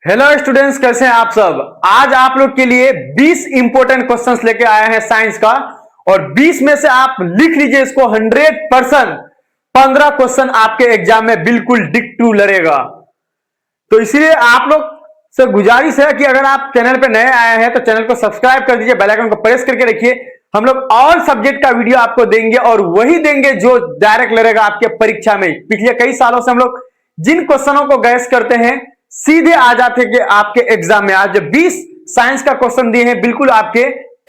Hello students, कैसे हैं आप सब। आज आप लोग के लिए 20 इंपॉर्टेंट क्वेश्चंस लेके आए हैं साइंस का, और 20 में से आप लिख लीजिए इसको 100%। 15 क्वेश्चन आपके एग्जाम में बिल्कुल डिक्टू लड़ेगा। तो इसलिए आप लोग से गुजारिश है कि अगर आप चैनल पे नए आए हैं तो चैनल को सब्सक्राइब कर दीजिए, बेल आइकन को प्रेस करके रखिए। हम लोग ऑल सब्जेक्ट का वीडियो आपको देंगे और वही देंगे जो डायरेक्ट लड़ेगा आपके परीक्षा में। पिछले कई सालों से हम लोग जिन क्वेश्चनों को गैस करते हैं सीधे आ जाते हैं आपके एग्जाम में। आज 20 साइंस का क्वेश्चन दिए हैं, बिल्कुल आपके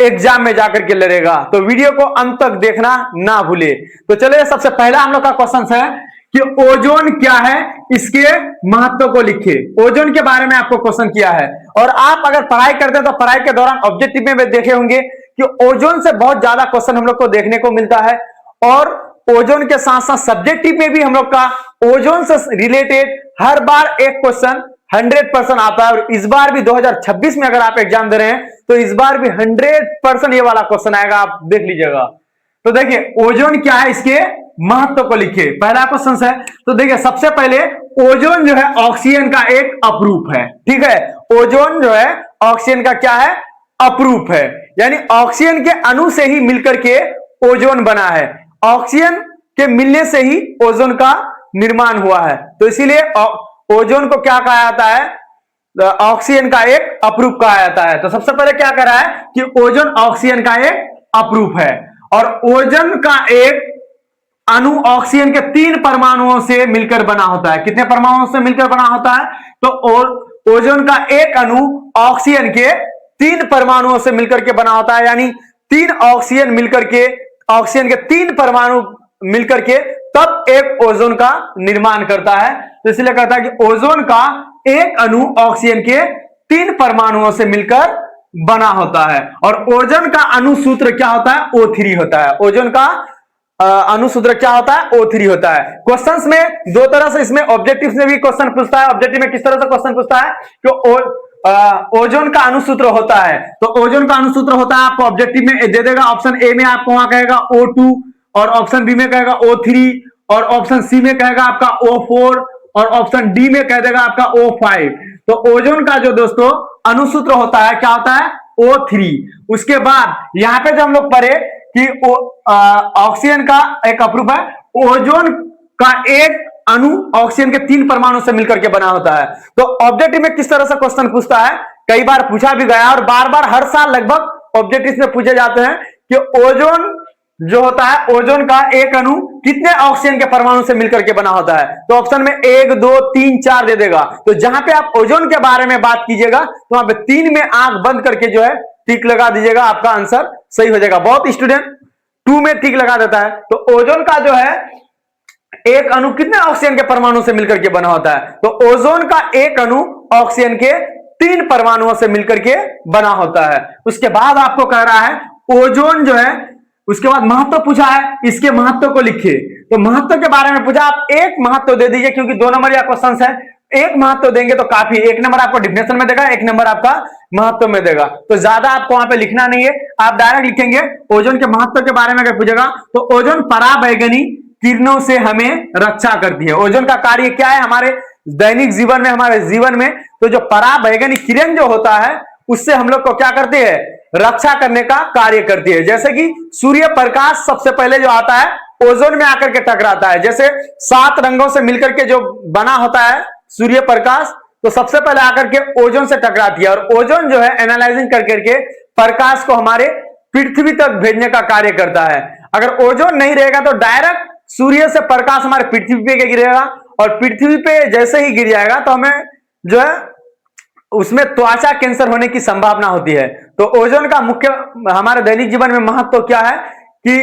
एग्जाम में जाकर के लड़ेगा। तो वीडियो को अंत तक देखना ना भूले। तो चलिए, सबसे पहला हम लोग का क्वेश्चन है कि ओजोन क्या है, इसके महत्व को लिखिए। ओजोन के बारे में आपको क्वेश्चन किया है, और आप अगर पढ़ाई करते हैं तो पढ़ाई के दौरान ऑब्जेक्टिव में देखे होंगे कि ओजोन से बहुत ज्यादा क्वेश्चन हम लोग को देखने को मिलता है, और ओजोन के साथ साथ सब्जेक्टिव में भी हम लोग का ओजोन से रिलेटेड हर बार एक क्वेश्चन 100% आता है। और इस बार भी 2026 में अगर आप एग्जाम दे रहे हैं तो इस बार भी 100% ये वाला क्वेश्चन आएगा, आप देख लीजिएगा। तो देखिए, ओजोन क्या है, इसके महत्व को लिखिए। पहला क्वेश्चन है, तो देखिए सबसे पहले ओजोन जो है ऑक्सीजन का एक अपरूप है। ठीक है, ओजोन जो है ऑक्सीजन का क्या है, अपरूप है। यानी ऑक्सीजन के अणु से ही मिलकर के ओजोन बना है। ऑक्सीजन के मिलने से ही ओजोन का निर्माण हुआ है। तो इसीलिए ओजोन को क्या कहा जाता है, ऑक्सीजन का एक अपरूप कहा जाता है। तो सबसे पहले क्या कर रहा है कि ओजोन ऑक्सीजन का एक अपरूप है, और ओजोन का एक अणु ऑक्सीजन के 3 परमाणुओं से मिलकर बना होता है। कितने परमाणुओं से मिलकर बना होता है, तो ओजोन का एक अणु ऑक्सीजन के 3 परमाणुओं से मिलकर के बना होता है। यानी 3 ऑक्सीजन मिलकर के, ऑक्सीजन के 3 परमाणु मिलकर के तब एक ओजोन का निर्माण करता है। तो इसलिए कहता है कि ओजोन का एक अणु ऑक्सीजन के 3 परमाणुओं से मिलकर बना होता है। और ओजोन का अणुसूत्र क्या होता है, O3 होता है। ओजोन का अणुसूत्र क्या होता है, O3 होता है। क्वेश्चंस में दो तरह से, इसमें ऑब्जेक्टिव में भी क्वेश्चन पूछता है। ऑब्जेक्टिव में किस तरह से क्वेश्चन पूछता है कि ओजोन का अणुसूत्र होता है, तो ओजोन का अणुसूत्र होता है आपको ऑब्जेक्टिव में दे देगा। ऑप्शन ए में आपको वहां कहेगा O2, और ऑप्शन बी में कहेगा O3, और ऑप्शन सी में कहेगा आपका O4, और ऑप्शन डी में कह देगा आपका O5। तो ओजोन का जो दोस्तों अणुसूत्र होता है क्या होता है, O3। उसके बाद यहां पे जो हम लोग पढ़े कि ऑक्सीजन का एक अपरूप है, ओजोन का एक अणु ऑक्सीजन के 3 परमाणु से मिलकर के बना होता है। तो ऑब्जेक्टिव में किस तरह से क्वेश्चन पूछता है, कई बार पूछा भी गया, और बार बार हर साल लगभग ऑब्जेक्टिव में पूछे जाते हैं कि ओजोन जो होता है, ओजोन का एक अणु कितने ऑक्सीजन के परमाणु से मिलकर के बना होता है। तो ऑप्शन में 1, 2, 3, 4 दे देगा। तो जहां पे आप ओजोन के बारे में बात कीजिएगा तो वहां पे 3 में आंख बंद करके जो है टिक लगा दीजिएगा, आपका आंसर सही हो जाएगा। बहुत स्टूडेंट 2 में टिक लगा देता है। तो ओजोन का जो है एक अणु कितने ऑक्सीजन के परमाणु से मिलकर के बना होता है, तो ओजोन का एक अणु ऑक्सीजन के 3 परमाणुओं से मिलकर के बना होता है। उसके बाद आपको कह रहा है ओजोन जो है, उसके बाद महत्व पूछा है, इसके महत्व को लिखिए। तो महत्व के बारे में पूछा, आप एक महत्व दे दीजिए, क्योंकि 2 नंबर या क्वेश्चन है, एक महत्व देंगे तो काफी। 1 नंबर आपको डिफिनेशन में देगा, 1 नंबर आपका महत्व में देगा। तो ज्यादा आपको वहां पे लिखना नहीं है, आप डायरेक्ट लिखेंगे ओजोन के महत्व के बारे में अगर पूछेगा तो ओजोन पराबैंगनी किरणों से हमें रक्षा करती है। ओजोन का कार्य क्या है हमारे दैनिक जीवन में, हमारे जीवन में, तो जो पराबैंगनी किरण जो होता है उससे हम लोग को क्या करती है, रक्षा करने का कार्य करती है। जैसे कि सूर्य प्रकाश सबसे पहले जो आता है ओजोन में आकर के टकराता है। जैसे 7 रंगों से मिलकर के जो बना होता है सूर्य प्रकाश, तो सबसे पहले आकर के ओजोन से टकराती है, और ओजोन जो है एनालाइजिंग करके प्रकाश को हमारे पृथ्वी तक भेजने का कार्य करता है। अगर ओजोन नहीं रहेगा तो डायरेक्ट सूर्य से प्रकाश हमारे पृथ्वी पे गिरेगा, और पृथ्वी पे जैसे ही गिर जाएगा तो हमें जो है उसमें त्वचा कैंसर होने की संभावना होती है। तो ओजोन का मुख्य हमारे दैनिक जीवन में महत्व क्या है कि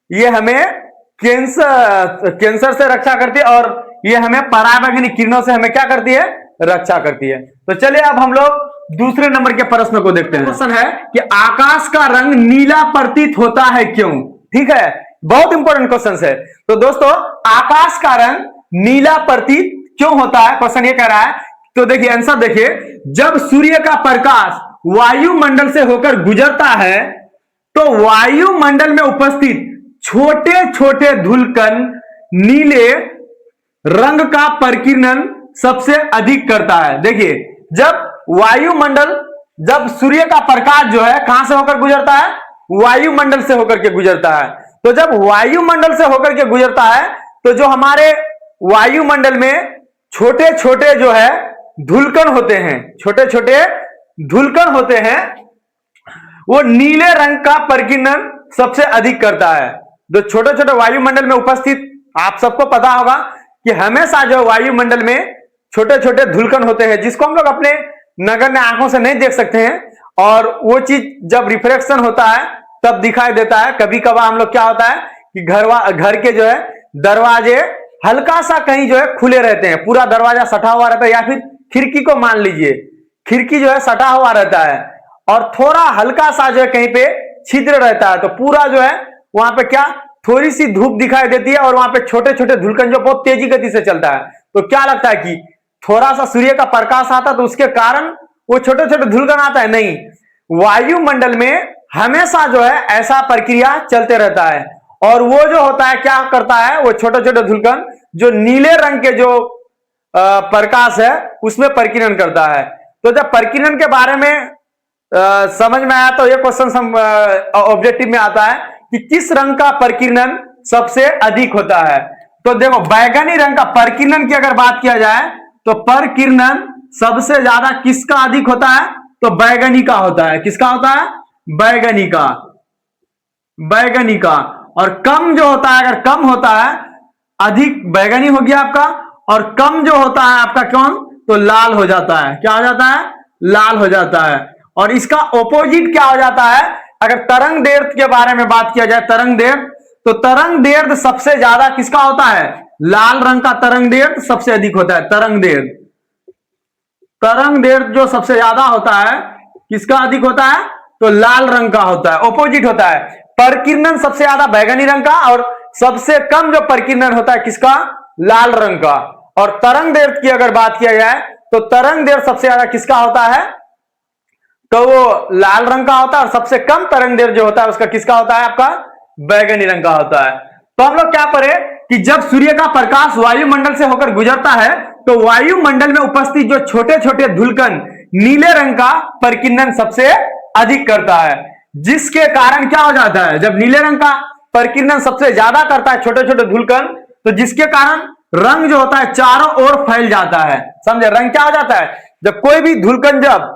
ये हमें कैंसर से रक्षा करती है, और ये हमें पराबैंगनी किरणों से हमें क्या करती है, रक्षा करती है। तो चलिए अब हम लोग दूसरे नंबर के प्रश्न को देखते हैं। क्वेश्चन है कि आकाश का रंग नीला प्रतीत होता है क्यों। ठीक है, बहुत इंपॉर्टेंट क्वेश्चन है। तो दोस्तों आकाश का रंग नीला प्रतीत क्यों होता है, क्वेश्चन ये कह रहा है। तो देखिए आंसर देखिए, जब सूर्य का प्रकाश वायुमंडल से होकर गुजरता है तो वायुमंडल में उपस्थित छोटे छोटे धूलकण नीले रंग का परिकिरण सबसे अधिक करता है। देखिए जब वायुमंडल, जब सूर्य का प्रकाश जो है कहां से होकर गुजरता है, वायुमंडल से होकर के गुजरता है। तो जब वायुमंडल से होकर के गुजरता है तो जो हमारे वायुमंडल में छोटे छोटे जो है धूलकण होते हैं, छोटे छोटे धूलकण होते हैं, वो नीले रंग का परिकीर्णन सबसे अधिक करता है। जो छोटे छोटे वायुमंडल में उपस्थित, आप सबको पता होगा कि हमेशा जो वायुमंडल में छोटे छोटे धूलकण होते हैं जिसको हम लोग अपने नगण्य आंखों से नहीं देख सकते हैं, और वो चीज जब रिफ्लेक्शन होता है तब दिखाई देता है। कभी कभार हम लोग क्या होता है कि घर के जो है दरवाजे हल्का सा कहीं जो है खुले रहते हैं, पूरा दरवाजा सटा हुआ रहता है, या फिर खिड़की को मान लीजिए, खिड़की जो है सटा हुआ रहता है और थोड़ा हल्का सा जो है कहीं पे छिद्र रहता है, तो पूरा जो है वहां पे क्या थोड़ी सी धूप दिखाई देती है और वहां पे छोटे छोटे धूलकण जो बहुत तेजी गति से चलता है। तो क्या लगता है कि थोड़ा सा सूर्य का प्रकाश आता तो उसके कारण वो छोटे छोटे धूलकण आता है? नहीं, वायुमंडल में हमेशा जो है ऐसा प्रक्रिया चलते रहता है, और वो जो होता है क्या करता है, वो छोटे छोटे धूलकण जो नीले रंग के जो प्रकाश है उसमें प्रकीर्णन करता है। तो जब प्रकीर्णन के बारे में समझ में आया तो ये क्वेश्चन ऑब्जेक्टिव में आता है कि किस रंग का प्रकीर्णन सबसे अधिक होता है। तो देखो बैगनी रंग का प्रकीर्णन की अगर बात किया जाए तो प्रकीर्णन सबसे ज्यादा किसका अधिक होता है, तो बैगनी का होता है। किसका होता है? बैगनी का, बैगनी का। और कम जो होता है, अगर कम होता है, अधिक बैगनी हो गया आपका, और कम जो होता है आपका कौन, तो लाल हो जाता है। क्या हो जाता है? लाल हो जाता है। और इसका ऑपोजिट क्या हो जाता है, अगर तरंग दैर्ध्य के बारे में बात किया जाए, तरंग दैर्ध्य, तो तरंग दैर्ध्य सबसे ज्यादा किसका होता है? लाल रंग का तरंग दैर्ध्य सबसे अधिक होता है। तरंग दैर्ध्य, तरंग दैर्ध्य जो सबसे ज्यादा होता है किसका अधिक होता है, तो लाल रंग का होता है। ऑपोजिट होता है, प्रकीर्णन सबसे ज्यादा बैगनी रंग का, और सबसे कम जो प्रकीर्णन होता है किसका, लाल रंग का। और तरंग दैर्ध्य की अगर बात किया जाए तो तरंग दैर्ध्य सबसे ज्यादा किसका होता है, तो वो लाल रंग का होता है, और सबसे कम तरंग दैर्ध्य जो होता है उसका किसका होता है, आपका बैगनी रंग का होता है। तो हम लोग क्या पढ़े कि जब सूर्य का प्रकाश वायुमंडल से होकर गुजरता है तो वायुमंडल में उपस्थित जो छोटे छोटे धूलकण नीले रंग का प्रकीर्णन सबसे अधिक करता है, जिसके कारण क्या हो जाता है, जब नीले रंग का प्रकीर्णन सबसे ज्यादा करता है छोटे छोटे धूलकण, तो जिसके कारण रंग जो होता है चारों ओर फैल जाता है। समझे? रंग क्या हो जाता है, जब कोई भी धूलकण जब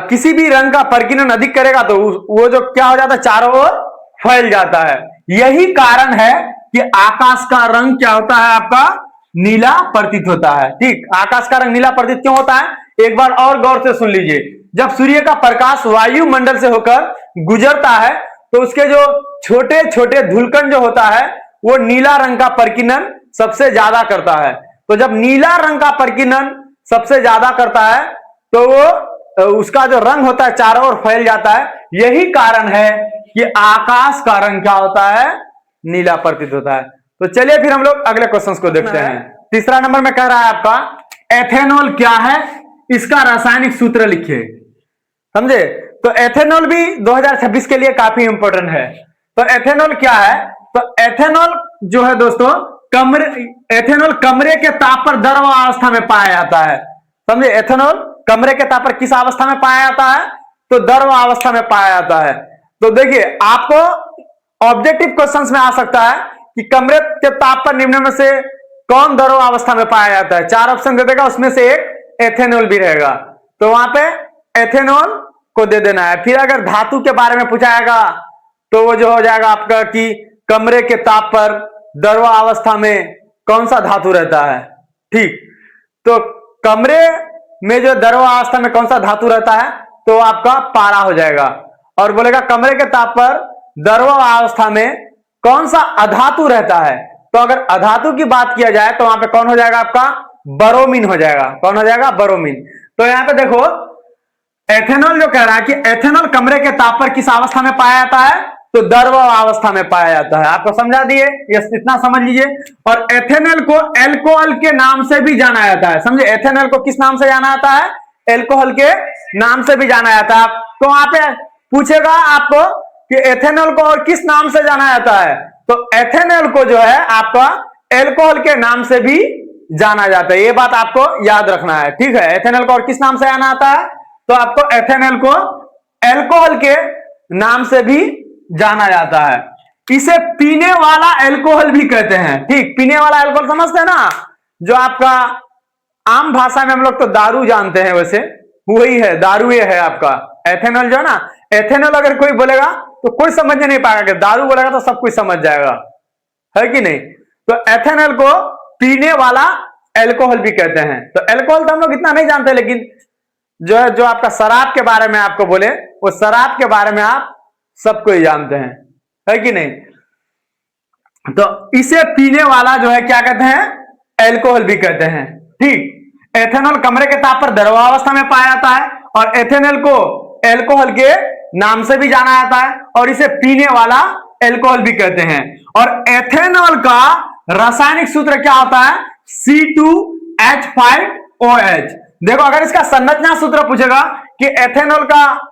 किसी भी रंग का प्रकीर्णन अधिक करेगा तो वो जो क्या हो जाता है, चारों ओर फैल जाता है। यही कारण है कि आकाश का रंग क्या होता है, आपका नीला प्रतीत होता है। ठीक, आकाश का रंग नीला प्रतीत क्यों होता है, एक बार और गौर से सुन लीजिए। जब सूर्य का प्रकाश वायुमंडल से होकर गुजरता है तो उसके जो छोटे छोटे धूलकण जो होता है वो नीला रंग का प्रकीर्णन सबसे ज्यादा करता है। तो जब नीला रंग का प्रकीर्णन सबसे ज्यादा करता है तो वो उसका जो रंग होता है चारों ओर फैल जाता है। यही कारण है कि आकाश का रंग क्या होता है, नीला प्रतीत होता है। तो चलिए फिर हम लोग अगले क्वेश्चंस को देखते हैं। तीसरा नंबर में कह रहा है आपका एथेनॉल क्या है, इसका रासायनिक सूत्र लिखिए। समझे? तो एथेनॉल भी 2026 के लिए काफी इंपॉर्टेंट है। तो एथेनॉल क्या है, तो एथेनॉल जो है दोस्तों एथेनॉल कमरे के ताप पर द्रव अवस्था में पाया जाता है। समझे? एथेनॉल कमरे के ताप पर किस अवस्था में पाया जाता है, तो द्रव अवस्था में पाया जाता है। तो देखिए आपको ऑब्जेक्टिव क्वेश्चंस में आ सकता है कि कमरे के ताप पर निम्न में से कौन द्रव अवस्था में पाया जाता है। 4 ऑप्शन दे देगा, उसमें से एक एथेनॉल भी रहेगा, तो वहां पे एथेनॉल को दे देना है। फिर अगर धातु के बारे में पूछाएगा तो वो जो हो जाएगा आपका कि कमरे के ताप पर द्रव अवस्था में कौन सा धातु रहता है। ठीक, तो कमरे में जो द्रव अवस्था में कौन सा धातु रहता है तो आपका पारा हो जाएगा। और बोलेगा कमरे के ताप पर द्रव अवस्था में कौन सा अधातु रहता है, तो अगर अधातु की बात किया जाए तो वहां पे कौन हो जाएगा, आपका बरोमीन हो जाएगा। कौन हो जाएगा, बरोमीन। तो यहां पे देखो एथेनॉल जो कह रहा है कि एथेनॉल कमरे के ताप पर किस अवस्था में पाया जाता है, तो द्रव अवस्था में पाया जाता है। आपको समझा दिए, ये इतना समझ लीजिए। और एथेनॉल को एल्कोहल के नाम से भी जाना जाता है। समझे? एथेनॉल को किस नाम से जाना जाता है, एल्कोहल के नाम से भी जाना जाता है। तो वहां पे पूछेगा आपको कि एथेनॉल को और किस नाम से जाना जाता है, तो एथेनॉल को जो है आपका एल्कोहल के नाम से भी जाना जाता है। ये बात आपको याद रखना है, ठीक है। एथेनॉल को और किस नाम से जाना आता है? तो आपको एथेनॉल को एल्कोहल के नाम से भी जाना जाता है। इसे पीने वाला एल्कोहल भी कहते हैं, ठीक। पीने वाला एल्कोहल समझते हैं ना, जो आपका आम भाषा में हम लोग तो दारू जानते हैं, वैसे वही है, दारू ये है आपका एथेनॉल जो है ना। एथेनॉल अगर कोई बोलेगा तो कोई समझ नहीं पाएगा, कि दारू बोलेगा तो सब कुछ समझ जाएगा, है कि नहीं। तो एथेनॉल को पीने वाला एल्कोहल भी कहते हैं। तो एल्कोहल तो हम लोग इतना नहीं जानते, लेकिन जो है, जो आपका शराब के बारे में आपको बोले, वो शराब के बारे में आप सबको ही जानते हैं, है कि नहीं। तो इसे पीने वाला जो है क्या कहते हैं? एल्कोहल भी कहते हैं, ठीक। एथेनॉल कमरे के ताप पर द्रवावस्था में पाया जाता है, और एथेनॉल को एल्कोहल के नाम से भी जाना जाता है, और इसे पीने वाला एल्कोहल भी कहते हैं। और एथेनॉल का रासायनिक सूत्र क्या होता है? C2H5OH। देखो, अगर इसका संरचना सूत्र पूछेगा कि एथेनॉल का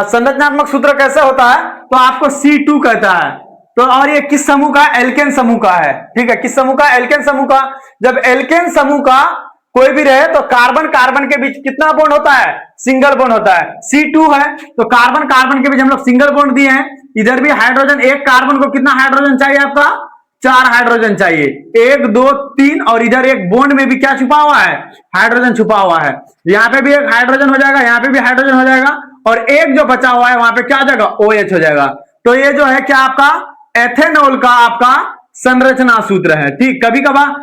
संरचनात्मक सूत्र कैसे होता है, तो आपको C2 कहता है। तो और ये किस समूह का? एल्केन समूह का है, ठीक है। किस समूह का? एल्केन समूह का। जब एल्केन समूह का कोई भी रहे तो कार्बन कार्बन के बीच कितना बॉन्ड होता है? सिंगल बॉन्ड होता है। C2 है तो कार्बन कार्बन के बीच हम लोग सिंगल बॉन्ड दिए हैं। इधर भी हाइड्रोजन, एक कार्बन को कितना हाइड्रोजन चाहिए आपका? 4 हाइड्रोजन चाहिए, 1 2 3, और इधर एक बॉन्ड में भी क्या छुपा हुआ है? हाइड्रोजन छुपा हुआ है। यहाँ पे भी एक हाइड्रोजन हो जाएगा, यहाँ पे भी हाइड्रोजन हो जाएगा, और एक जो बचा हुआ है वहां पे क्या हो जाएगा? OH हो जाएगा। तो ये जो है क्या आपका एथेनॉल का आपका संरचना सूत्र है, ठीक। कभी कभार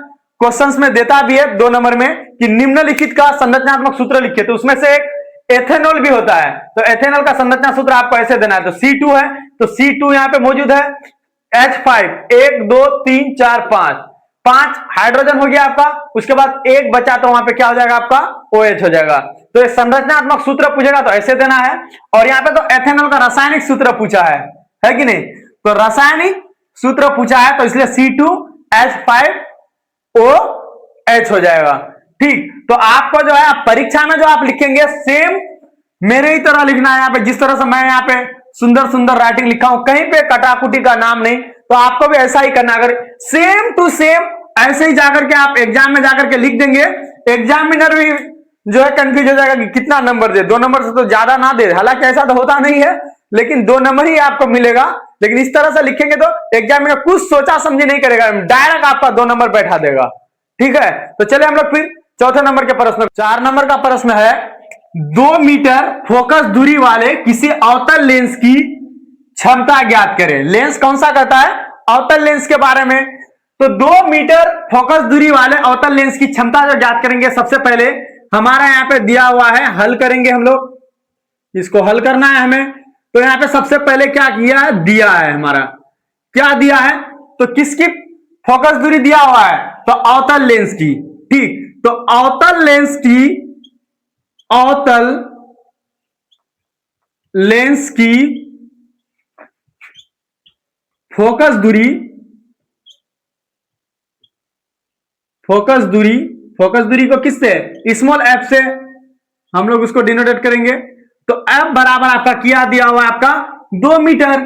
क्वेश्चंस में देता भी है 2 नंबर में कि निम्नलिखित का संरचनात्मक सूत्र लिखिए, तो उसमें से एक एथेनॉल भी होता है। तो एथेनॉल का संरचना सूत्र आपको ऐसे देना है। तो C2 है, तो C2 यहां पे मौजूद है। H5 1 2 3 4 5 हाइड्रोजन हो गया आपका। उसके बाद एक बचा तो वहां पे क्या हो जाएगा आपका? OH हो जाएगा। तो ये संरचनात्मक सूत्र पूछेगा तो ऐसे देना है। और यहाँ पे तो एथेनॉल का रासायनिक सूत्र पूछा है कि नहीं। तो रासायनिक सूत्र पूछा है, तो इसलिए C2H5OH हो जाएगा, ठीक। तो आपको जो है परीक्षा में जो आप लिखेंगे सेम मेरे ही तरह लिखना है। यहाँ पे जिस तरह से मैं यहाँ पे सुंदर सुंदर राइटिंग लिखा हूं, कहीं पे कटाकुटी का नाम नहीं, तो आपको भी ऐसा ही करना। अगर सेम टू सेम ऐसे ही जाकर के आप एग्जाम में जाकर के लिख देंगे, एग्जामिनर भी जो है कंफ्यूज हो जाएगा कि कितना नंबर दे। 2 नंबर से तो ज्यादा ना दे, हालांकि ऐसा तो होता नहीं है, लेकिन 2 नंबर ही आपको मिलेगा। लेकिन इस तरह से लिखेंगे तो एग्जामिनर कुछ सोचा समझे नहीं करेगा, डायरेक्ट आपका 2 नंबर बैठा देगा, ठीक है। तो चलिए हम लोग फिर चौथे नंबर के प्रश्न। 4 नंबर का प्रश्न है, 2 मीटर फोकस दूरी वाले किसी अवतल लेंस की क्षमता ज्ञात करें। लेंस कौन सा कहता है? अवतल लेंस के बारे में। तो 2 मीटर फोकस दूरी वाले अवतल लेंस की क्षमता जो ज्ञात करेंगे, सबसे पहले हमारा यहाँ पे दिया हुआ है, हल करेंगे हम लोग, इसको हल करना है हमें। तो यहाँ पे सबसे पहले क्या किया है? दिया है हमारा, क्या दिया है? तो किसकी फोकस दूरी दिया हुआ है? तो अवतल लेंस की, ठीक। तो अवतल लेंस की फोकस दूरी को किससे? स्मॉल f से हम लोग उसको डिनोटेट करेंगे। तो f बराबर आपका क्या दिया हुआ है? आपका 2 मीटर।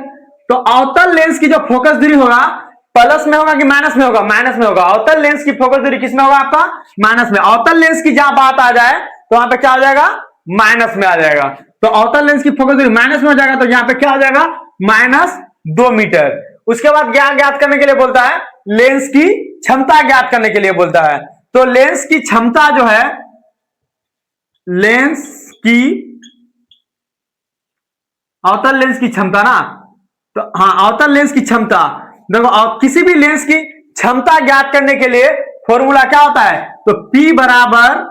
तो अवतल लेंस की जो फोकस दूरी होगा, प्लस में होगा कि माइनस में होगा? माइनस में होगा। अवतल लेंस की फोकस दूरी किस में होगा? आपका माइनस में। अवतल लेंस की जहां बात आ जाए तो वहां पे क्या हो जाएगा? माइनस में आ जाएगा। तो अवतल लेंस की फोकस दूरी माइनस में हो जाएगा, तो यहां पे क्या हो जाएगा? -2 मीटर। उसके बाद क्या ज्ञात करने के लिए बोलता है? लेंस की क्षमता ज्ञात करने के लिए बोलता है। तो लेंस की क्षमता जो है, अवतल लेंस की क्षमता ना, तो हाँ, अवतल लेंस की क्षमता। देखो, किसी भी लेंस की क्षमता ज्ञात करने के लिए फॉर्मूला क्या होता है? तो P बराबर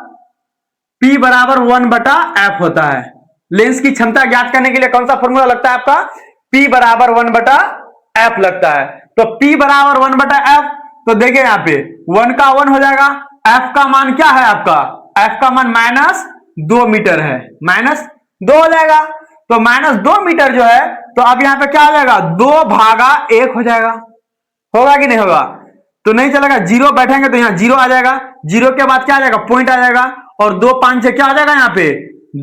1/f होता है। लेंस की क्षमता ज्ञात करने के लिए कौन सा फॉर्मूला लगता है आपका? P बराबर 1/f लगता है। तो P बराबर 1/f, तो देखिए यहाँ पे 1 का 1 हो जाएगा, f का मान क्या है आपका? f का मान -2 मीटर है, -2 हो जाएगा। तो -2 मीटर जो है, तो अब यहाँ पे क्या हो जाएगा? 2/1 हो जाएगा। होगा कि नहीं होगा? तो नहीं चलेगा, 0 बैठेंगे तो यहाँ 0 आ जाएगा। 0 के बाद क्या आ जाएगा? पॉइंट आ जाएगा, और 2 5 से क्या आ जाएगा? यहाँ पे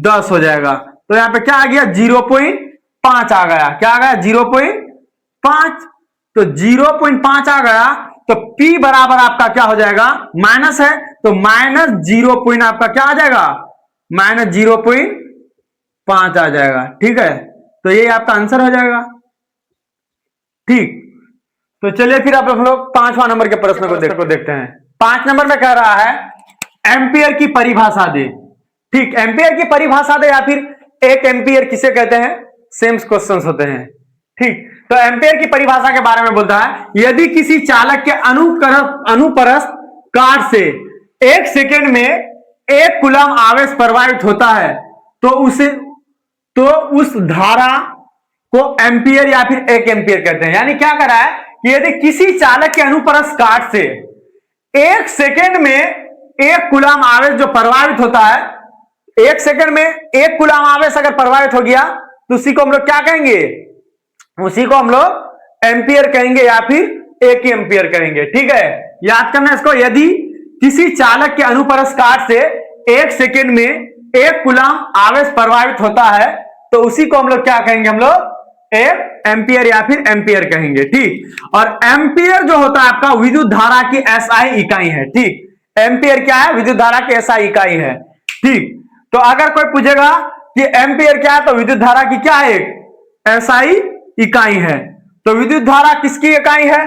10 हो जाएगा। तो यहाँ पे क्या आ गया? 0.5 आ गया। क्या आ गया? 0.5। तो 0.5 आ गया, तो P बराबर आपका क्या हो जाएगा, माइनस है, तो माइनस 0. आपका क्या आ जाएगा, माइनस 0.5 आ जाएगा। ठीक है, तो ये आपका आंसर हो जाएगा। ठीक, तो चलिए फिर आप लोग 5वां नंबर के प्रश्न को देखते हैं। 5 नंबर में कह रहा है एम्पियर की परिभाषा दे। ठीक, एम्पियर की परिभाषा दे या फिर 1 एम्पियर किसे कहते हैं, सेम क्वेश्चंस होते हैं। ठीक, तो एम्पियर की परिभाषा के बारे में बोलता है, यदि किसी चालक के अनुप्रस्थ काट से 1 सेकेंड में 1 कूलम आवेश प्रवाहित होता है तो उस धारा को एम्पियर या फिर 1 एम्पियर कहते हैं। यानी क्या कर रहा है कि यदि किसी चालक के अनुप्रस्थ काट से 1 सेकेंड में 1 कूलम आवेश जो प्रवाहित होता है, 1 सेकेंड में 1 कूलम आवेश अगर प्रवाहित हो गया तो उसी को हम लोग क्या कहेंगे, उसी को हम लोग एम्पियर कहेंगे या फिर 1 एम्पियर कहेंगे। ठीक है, याद करना इसको, यदि किसी चालक के अनुप्रस्थ काट से 1 सेकेंड में 1 कूलम आवेश प्रवाहित होता है तो उसी को हम लोग क्या कहेंगे, हम लोग 1 एम्पियर या फिर एम्पियर कहेंगे। ठीक, और एम्पियर जो होता है आपका विद्युत धारा की एसआई इकाई है। ठीक, एम्पियर क्या है, विद्युत धारा की एसआई इकाई है। ठीक, तो अगर कोई पूछेगा कि एम्पियर क्या है तो विद्युत धारा की क्या है, एक एसआई इकाई है। तो विद्युत धारा किसकी इकाई है,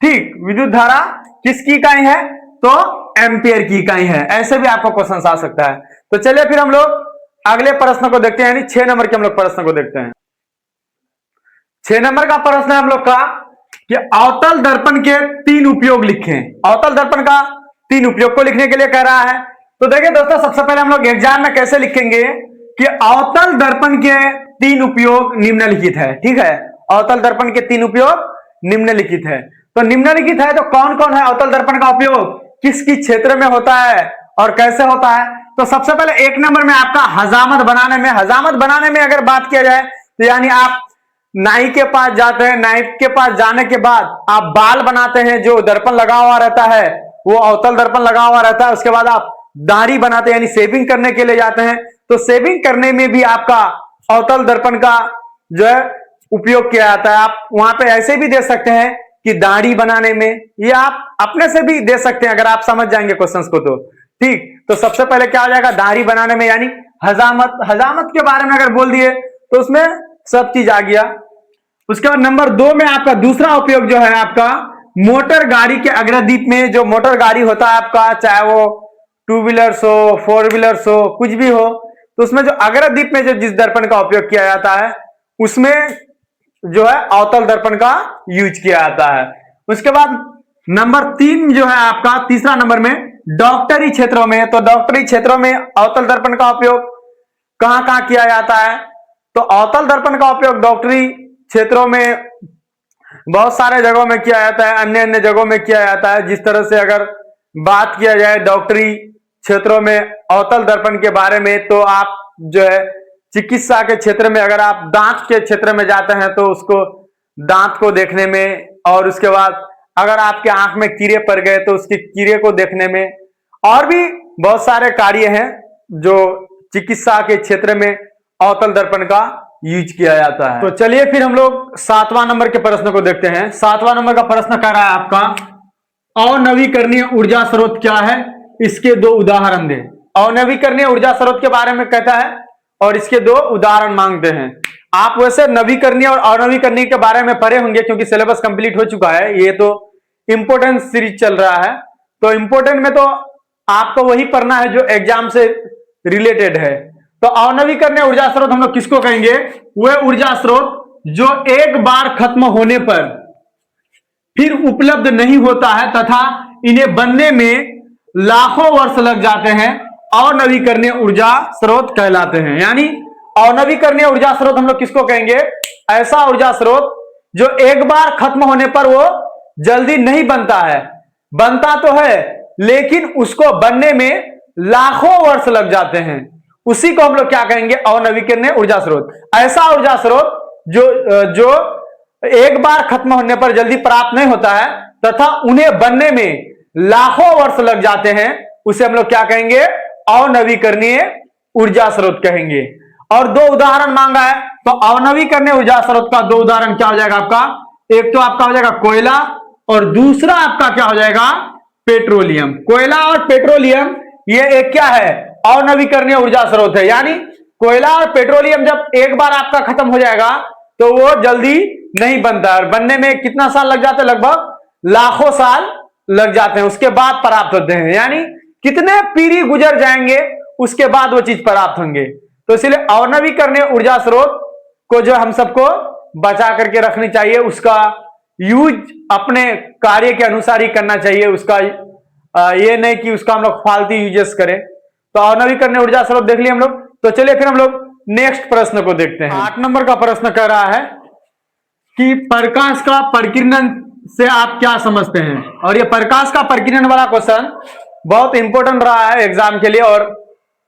ठीक, विद्युत धारा किसकी इकाई है, तो एम्पियर की इकाई है। ऐसे भी आपको क्वेश्चन आ सकता है। तो चलिए फिर हम लोग अगले प्रश्न को देखते हैं, यानी 6 नंबर के हम लोग प्रश्न को देखते हैं। 6 नंबर का प्रश्न है हम लोग का कि अवतल दर्पण के 3 उपयोग लिखें। अवतल दर्पण का 3 उपयोग को लिखने के लिए कह रहा है। तो देखिए दोस्तों, सबसे पहले हम लोग एग्जाम में कैसे लिखेंगे कि अवतल दर्पण के 3 उपयोग निम्नलिखित है। ठीक है, अवतल दर्पण के 3 उपयोग निम्नलिखित है। तो निम्नलिखित है तो कौन कौन है, अवतल दर्पण का उपयोग किस किस क्षेत्र में होता है और कैसे होता है। तो सबसे पहले 1 नंबर में आपका हजामत बनाने में अगर बात किया जाए तो यानी आप नाई के पास जाते हैं, नाई के पास जाने के बाद आप बाल बनाते हैं, जो दर्पण लगा हुआ रहता है वो अवतल दर्पण लगा हुआ रहता है। उसके बाद आप दाढ़ी बनाते हैं यानी शेविंग करने के लिए जाते हैं, तो शेविंग करने में भी आपका अवतल दर्पण का जो है उपयोग किया जाता है। आप वहां पे ऐसे भी दे सकते हैं कि दाढ़ी बनाने में, या आप अपने से भी दे सकते हैं अगर आप समझ जाएंगे क्वेश्चंस को तो। ठीक, तो सबसे पहले क्या हो जाएगा, दाढ़ी बनाने में यानी हजामत के बारे में अगर बोल दिए तो उसमें सब चीज आ गया। उसके बाद नंबर 2 में आपका दूसरा उपयोग जो है आपका मोटर गाड़ी के अग्रदीप में, जो मोटर गाड़ी होता है आपका, चाहे वो 2 व्हीलर्स हो, 4 व्हीलर्स हो, कुछ भी हो, तो उसमें जो अग्रदीप में जो जिस दर्पण का उपयोग किया जाता है उसमें जो है अवतल दर्पण का यूज किया जाता है। उसके बाद नंबर 3 जो है आपका, तीसरा नंबर में डॉक्टरी क्षेत्रों में, तो डॉक्टरी क्षेत्रों में अवतल दर्पण का उपयोग कहां कहां किया जाता है। तो अवतल दर्पण का उपयोग डॉक्टरी क्षेत्रों में बहुत सारे जगहों में किया जाता है, अन्य अन्य जगहों में किया जाता है। जिस तरह से अगर बात किया जाए डॉक्टरी क्षेत्रों में अवतल दर्पण के बारे में, तो आप जो है चिकित्सा के क्षेत्र में, अगर आप दांत के क्षेत्र में जाते हैं तो उसको दांत को देखने में, और उसके बाद अगर आपके आंख में कीड़े पड़ गए तो उसके कीड़े को देखने में, और भी बहुत सारे कार्य हैं जो चिकित्सा के क्षेत्र में अवतल दर्पण का यूज किया जाता है। तो चलिए फिर हम लोग 7वां नंबर के प्रश्न को देखते हैं। 7वां नंबर का प्रश्न कह रहा है आपका अनवीकरणीय ऊर्जा स्रोत क्या है, इसके 2 उदाहरण दे। अनवीकरणीय ऊर्जा स्रोत के बारे में कहता है और इसके 2 उदाहरण मांगते हैं। आप वैसे नवीकरणीय और अनवीकरणीय के बारे में पढ़े होंगे क्योंकि सिलेबस कंप्लीट हो चुका है, ये तो इंपोर्टेंट सीरीज चल रहा है। तो इंपोर्टेंट में तो आपको वही पढ़ना है जो एग्जाम से रिलेटेड है। तो अनवीकरणीय ऊर्जा स्रोत हम लोग किसको कहेंगे, वह ऊर्जा स्रोत जो एक बार खत्म होने पर फिर उपलब्ध नहीं होता है तथा इन्हें बनने में लाखों वर्ष लग जाते हैं, अनवीकरणीय ऊर्जा स्रोत कहलाते हैं। यानी अनवीकरणीय ऊर्जा स्रोत हम लोग किसको कहेंगे, ऐसा ऊर्जा स्रोत जो एक बार खत्म होने पर वो जल्दी नहीं बनता है, बनता तो है लेकिन उसको बनने में लाखों वर्ष लग जाते हैं, उसी को हम लोग क्या कहेंगे, अनवीकरणीय ऊर्जा स्रोत। ऐसा ऊर्जा स्रोत जो एक बार खत्म होने पर जल्दी प्राप्त नहीं होता है तथा उन्हें बनने में लाखों वर्ष लग जाते हैं, उसे हम लोग क्या कहेंगे, अनवीकरणीय ऊर्जा स्रोत कहेंगे। और 2 उदाहरण मांगा है, तो अनवीकरणीय ऊर्जा स्रोत का 2 उदाहरण क्या हो जाएगा आपका, एक तो आपका हो जाएगा कोयला और दूसरा आपका क्या हो जाएगा, पेट्रोलियम। कोयला और पेट्रोलियम ये एक क्या है, अनवीकरणीय ऊर्जा स्रोत है। यानी कोयला और पेट्रोलियम जब एक बार आपका खत्म हो जाएगा तो वो जल्दी नहीं बनता है, और बनने में कितना साल लग जाता है, लगभग लाखों साल लग जाते हैं, उसके बाद प्राप्त होते हैं। यानी कितने पीढ़ी गुजर जाएंगे उसके बाद वो चीज प्राप्त होंगे। तो इसलिए अनवीकरणीय ऊर्जा स्रोत को जो हम सबको बचा करके रखनी चाहिए, उसका यूज अपने कार्य के अनुसार ही करना चाहिए, उसका ये नहीं कि उसका हम लोग फालतू यूजेस करें। तो अनवीकरणीय ऊर्जा स्रोत देख लिए हम लोग। तो चलिए फिर हम लोग नेक्स्ट प्रश्न को देखते हैं। 8 नंबर का प्रश्न कह रहा है कि प्रकाश का परिकिरण से आप क्या समझते हैं। और ये प्रकाश का परिकिरण वाला क्वेश्चन बहुत इंपॉर्टेंट रहा है एग्जाम के लिए, और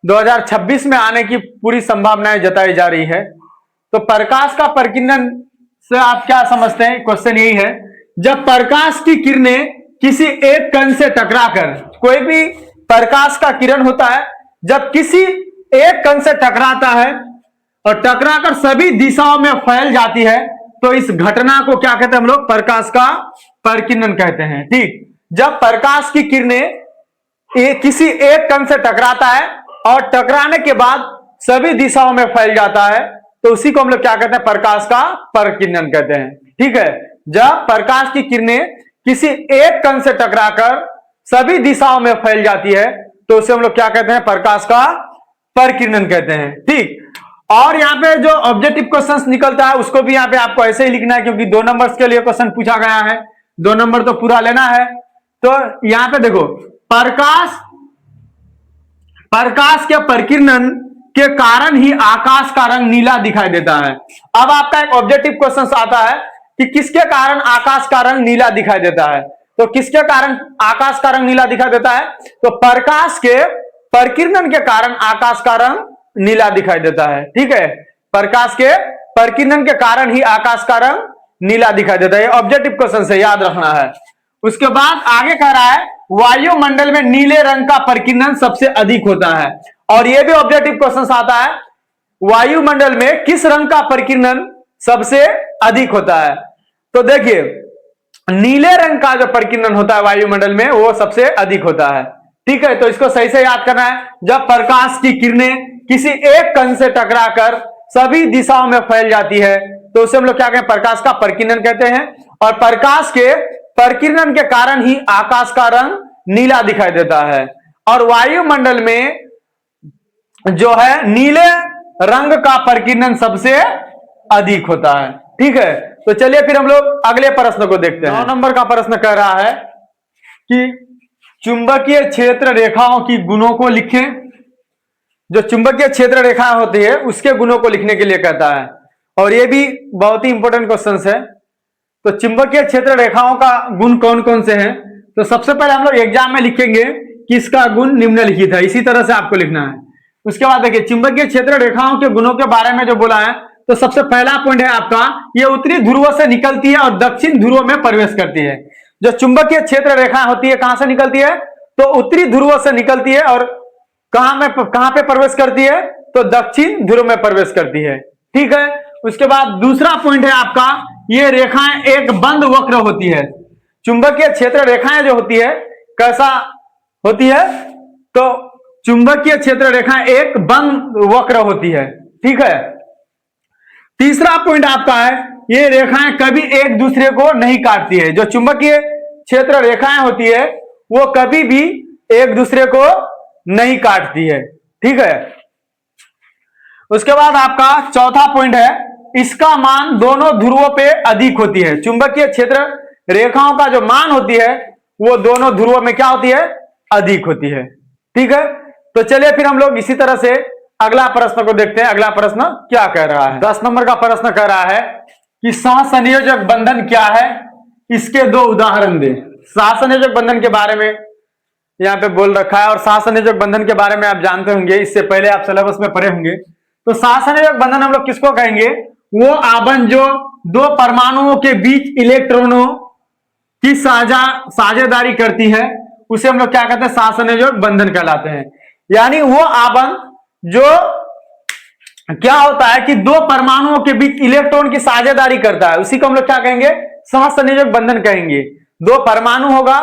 2026 में आने की पूरी संभावनाएं जताई जा रही है। तो प्रकाश का परिकिरण से आप क्या समझते हैं, क्वेश्चन यही है, जब प्रकाश की किरणें किसी एक कण से टकराकर, कोई भी प्रकाश का किरण होता है जब किसी एक कण से टकराता है और टकराकर सभी दिशाओं में फैल जाती है, तो इस घटना को क्या कहते हैं हम लोग, प्रकाश का परिकिरण कहते हैं। ठीक, जब प्रकाश की किरणें किसी एक कण से टकराता है और टकराने के बाद सभी दिशाओं में फैल जाता है, तो उसी को हम लोग क्या कहते हैं, प्रकाश का परिकिरण कहते हैं। ठीक है, जब प्रकाश की किरणें किसी एक कण से टकराकर सभी दिशाओं में फैल जाती है, तो उसे हम लोग क्या कहते हैं, प्रकाश का परिकिरण कहते हैं। ठीक, और यहाँ पे जो ऑब्जेक्टिव क्वेश्चंस निकलता है उसको भी यहाँ पे आपको ऐसे ही लिखना है, क्योंकि 2 नंबर्स के लिए क्वेश्चन पूछा गया है, 2 नंबर तो पूरा लेना है। तो यहाँ पे देखो, प्रकाश के परिकिरण के कारण ही आकाश का रंग नीला दिखाई देता है। अब आपका एक ऑब्जेक्टिव क्वेश्चन आता है कि किसके कारण आकाश का रंग नीला दिखाई देता है। तो किसके कारण आकाश का रंग नीला दिखाई देता है, तो प्रकाश के परिकिरण के कारण आकाश का रंग नीला दिखाई देता है। ठीक है, प्रकाश के परिकिरण के कारण ही आकाश का रंग नीला दिखाई देता है। ऑब्जेक्टिव क्वेश्चन से याद रखना है। उसके बाद आगे कह रहा है वायुमंडल में नीले रंग का परिकिरण सबसे अधिक होता है, और यह भी ऑब्जेक्टिव क्वेश्चन आता है, वायुमंडल में किस रंग का परिकिरण सबसे अधिक होता है। तो देखिए, नीले रंग का जो परिकिरण होता है वायुमंडल में वो सबसे अधिक होता है। ठीक है, तो इसको सही से याद करना है। जब प्रकाश की किरणें किसी एक कण से टकराकर सभी दिशाओं में फैल जाती है, तो उसे हम लोग क्या कहते हैं, प्रकाश का परिकिरण कहते हैं। और प्रकाश के परिकिरण के कारण ही आकाश का रंग नीला दिखाई देता है, और वायुमंडल में जो है नीले रंग का परिकिरण सबसे अधिक होता है। ठीक है, तो चलिए फिर हम लोग अगले प्रश्न को देखते हैं। 9 नंबर का प्रश्न कह रहा है कि चुंबकीय क्षेत्र रेखाओं की गुणों को लिखें। जो चुंबकीय क्षेत्र रेखाएं होती है उसके गुणों को लिखने के लिए कहता है, और ये भी बहुत ही इंपॉर्टेंट क्वेश्चन है। तो चुंबकीय क्षेत्र रेखाओं का गुण कौन कौन से हैं, तो सबसे पहले हम लोग एग्जाम में लिखेंगे कि इसका गुण निम्नलिखित है, इसी तरह से आपको लिखना है। उसके बाद देखिए, चुंबकीय क्षेत्र रेखाओं के गुणों के बारे में जो बोला है, तो सबसे पहला पॉइंट है आपका, ये उत्तरी ध्रुव से निकलती है और दक्षिण ध्रुव में प्रवेश करती है। जो चुंबकीय क्षेत्र रेखा होती है कहां से निकलती है, तो उत्तरी ध्रुव से निकलती है, और कहां पे प्रवेश करती है, तो दक्षिण ध्रुव में प्रवेश करती है। ठीक है, उसके बाद दूसरा पॉइंट है आपका, ये रेखाएं एक बंद वक्र होती है। चुंबकीय क्षेत्र रेखाएं जो होती है कैसा होती है, तो चुंबकीय क्षेत्र रेखाएं एक बंद वक्र होती है। ठीक है, तीसरा पॉइंट आपका है, ये रेखाएं कभी एक दूसरे को नहीं काटती है। जो चुंबकीय क्षेत्र रेखाएं होती है वो कभी भी एक दूसरे को नहीं काटती है। ठीक है, उसके बाद आपका चौथा पॉइंट है, इसका मान दोनों ध्रुवों पे अधिक होती है। चुंबकीय क्षेत्र रेखाओं का जो मान होती है वो दोनों ध्रुवों में क्या होती है, अधिक होती है। ठीक है, तो चलिए फिर हम लोग इसी तरह से अगला प्रश्न को देखते हैं। अगला प्रश्न क्या कह रहा है, 10 नंबर का प्रश्न कह रहा है कि सहसंयोजक बंधन क्या है, इसके 2 उदाहरण दे। सहसंयोजक बंधन के बारे में यहाँ पे बोल रखा है, और सहसंयोजक बंधन के बारे में आप जानते होंगे, इससे पहले आप सिलेबस में पढ़े होंगे। तो सहसंयोजक बंधन हम लोग किसको कहेंगे, वो आबंध जो 2 परमाणुओं के बीच इलेक्ट्रॉनों की साझेदारी करती है, उसे हम लोग क्या कहते हैं, सहसंयोजक बंधन कहलाते हैं। यानी वो आबंध जो क्या होता है कि 2 परमाणुओं के बीच इलेक्ट्रॉन की साझेदारी करता है, उसी को हम लोग क्या कहेंगे, सहसंयोजक बंधन कहेंगे। दो परमाणु होगा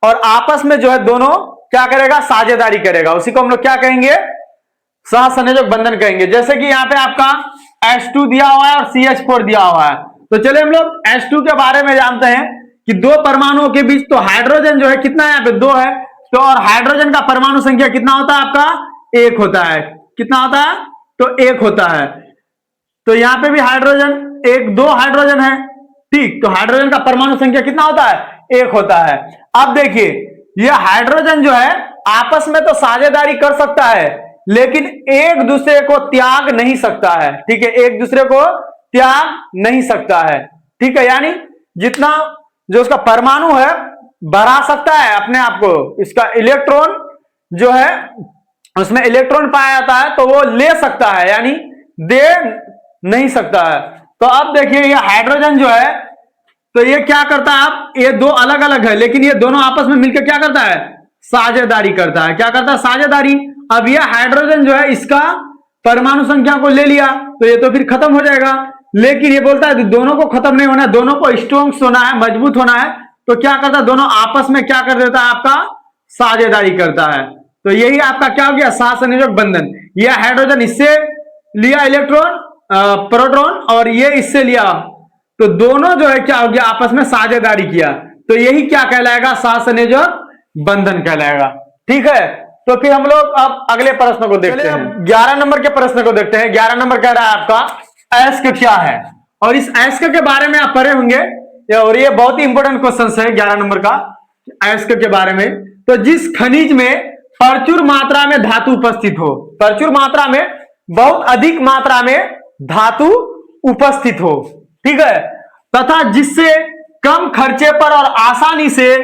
और आपस में जो है दोनों क्या करेगा, साझेदारी करेगा, उसी को हम लोग क्या कहेंगे, सहसंयोजक बंधन कहेंगे। जैसे कि यहाँ पे आपका H2 दिया हुआ है और CH4 दिया हुआ है, तो चलिए हम लोग H2 के बारे में जानते हैं कि दो परमाणुओं के बीच तो हाइड्रोजन जो है कितना है, यहाँ पे 2 है, तो और हाइड्रोजन का परमाणु संख्या कितना होता है आपका, 1 होता है। कितना होता है, तो 1 होता है। तो यहाँ पे भी हाइड्रोजन 2 हाइड्रोजन है, ठीक, तो हाइड्रोजन का परमाणु संख्या कितना होता है, 1 होता है। अब देखिए यह हाइड्रोजन जो है आपस में तो साझेदारी कर सकता है, लेकिन एक दूसरे को त्याग नहीं सकता है, ठीक है, एक दूसरे को त्याग नहीं सकता है, ठीक है, यानी जितना जो उसका परमाणु है बढ़ा सकता है अपने आप को, इसका इलेक्ट्रॉन जो है उसमें इलेक्ट्रॉन पाया जाता है तो वो ले सकता है, यानी दे नहीं सकता है। तो अब देखिए ये हाइड्रोजन जो है तो ये क्या करता है, अब ये दो अलग अलग है लेकिन ये दोनों आपस में मिलकर क्या करता है, साझेदारी करता है। क्या करता है, साझेदारी। अब ये हाइड्रोजन जो है इसका परमाणु संख्या को ले लिया तो ये तो फिर खत्म हो जाएगा, लेकिन ये बोलता है दोनों को खत्म नहीं होना है, दोनों को स्ट्रॉन्ग होना है, मजबूत होना है, तो क्या करता है, दोनों आपस में क्या कर देता है, आपका साझेदारी करता है। तो यही आपका क्या हो गया, सहसंयोजक बंधन। यह हाइड्रोजन इससे लिया इलेक्ट्रॉन प्रोटॉन और ये इससे लिया, तो दोनों जो है क्या हो गया, आपस में साझेदारी किया, तो यही क्या कहलाएगा, सहसंयोजक बंधन कहलाएगा। ठीक है, तो फिर हम लोग अब अगले प्रश्न को देखते हैं। 11 नंबर के प्रश्न को देखते हैं। 11 नंबर कह रहा है आपका अयस्क क्या है, और इस अयस्क के बारे में आप पढ़े होंगे और ये बहुत ही इंपॉर्टेंट क्वेश्चन है 11 नंबर का अयस्क के बारे में। तो जिस खनिज में प्रचुर मात्रा में धातु उपस्थित हो, प्रचुर मात्रा में, बहुत अधिक मात्रा में धातु उपस्थित हो, ठीक है, तथा जिससे कम खर्चे पर और आसानी से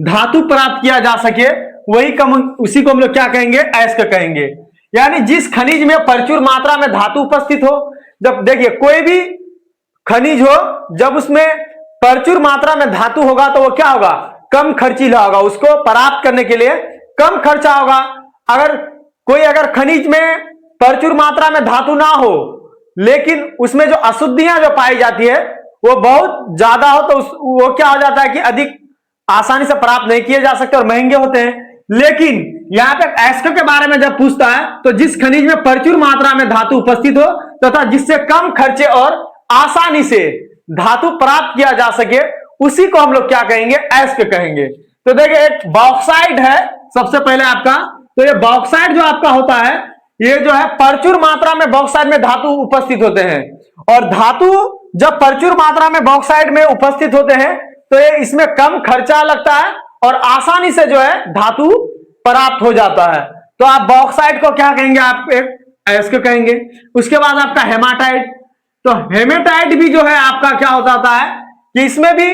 धातु प्राप्त किया जा सके, वही उसी को हम लोग क्या कहेंगे, अयस्क कहेंगे। यानी जिस खनिज में प्रचुर मात्रा में धातु उपस्थित हो, जब देखिए कोई भी खनिज हो जब उसमें प्रचुर मात्रा में धातु होगा तो वो क्या होगा, कम खर्चीला होगा, उसको प्राप्त करने के लिए कम खर्चा होगा। अगर खनिज में प्रचुर मात्रा में धातु ना हो लेकिन उसमें जो अशुद्धियां जो पाई जाती है वो बहुत ज्यादा हो, तो वो क्या हो जाता है कि अधिक आसानी से प्राप्त नहीं किए जा सकते और महंगे होते हैं। लेकिन यहां पे अयस्क के बारे में जब पूछता है तो जिस खनिज में प्रचुर मात्रा में धातु उपस्थित हो तथा जिससे कम खर्चे और आसानी से धातु प्राप्त किया जा सके, उसी को हम लोग क्या कहेंगे, अयस्क कहेंगे। तो देखिए एक बॉक्साइट है सबसे पहले आपका, तो ये बॉक्साइट जो आपका होता है, ये जो है प्रचुर मात्रा में बॉक्साइट में धातु उपस्थित होते हैं, और धातु जब प्रचुर मात्रा में बॉक्साइट में उपस्थित होते हैं तो ये इसमें कम खर्चा लगता है और आसानी से जो है धातु प्राप्त हो जाता है। तो आप बॉक्साइट को क्या कहेंगे, आप एक अयस्क कहेंगे। उसके बाद आपका हेमाटाइट, तो हेमेटाइट भी जो है आपका क्या होता है कि इसमें भी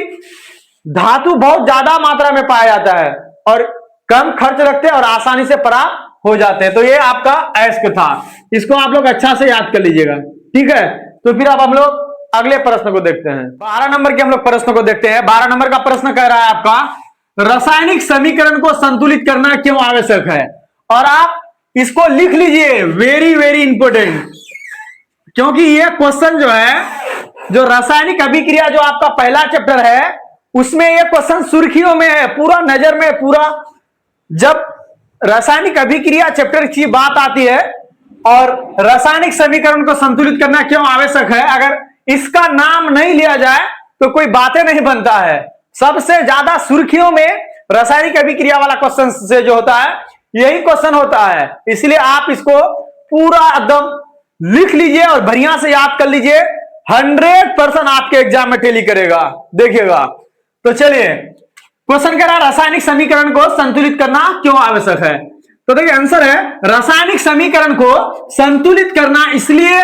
धातु बहुत ज्यादा मात्रा में पाया जाता है और कम खर्च लगते हैं और आसानी से प्राप्त हो जाते हैं। तो ये आपका अयस्क था, इसको आप लोग अच्छा से याद कर लीजिएगा, ठीक है। तो फिर अब हम लोग अगले प्रश्न को देखते हैं। 12 नंबर के हम लोग प्रश्न को देखते हैं। 12 नंबर का प्रश्न कह रहा है आपका रासायनिक समीकरण को संतुलित करना क्यों आवश्यक है, और आप इसको लिख लीजिए, वेरी वेरी इंपोर्टेंट, क्योंकि ये क्वेश्चन जो है, जो रासायनिक अभिक्रिया जो आपका पहला चैप्टर है उसमें ये क्वेश्चन सुर्खियों में है, पूरा नजर में, पूरा जब रासायनिक अभिक्रिया चैप्टर की बात आती है और रासायनिक समीकरण को संतुलित करना क्यों आवश्यक है, अगर इसका नाम नहीं लिया जाए तो कोई बातें नहीं बनता है। सबसे ज्यादा सुर्खियों में रासायनिक अभिक्रिया वाला क्वेश्चन से जो होता है यही क्वेश्चन होता है, इसलिए आप इसको पूरा एकदम लिख लीजिए और बढ़िया से याद कर लीजिए। 100% आपके एग्जाम में टेली करेगा, देखिएगा। तो चलिए क्वेश्चन कह रहा है रासायनिक समीकरण को संतुलित करना क्यों आवश्यक है। तो देखिए आंसर है, रासायनिक समीकरण को संतुलित करना इसलिए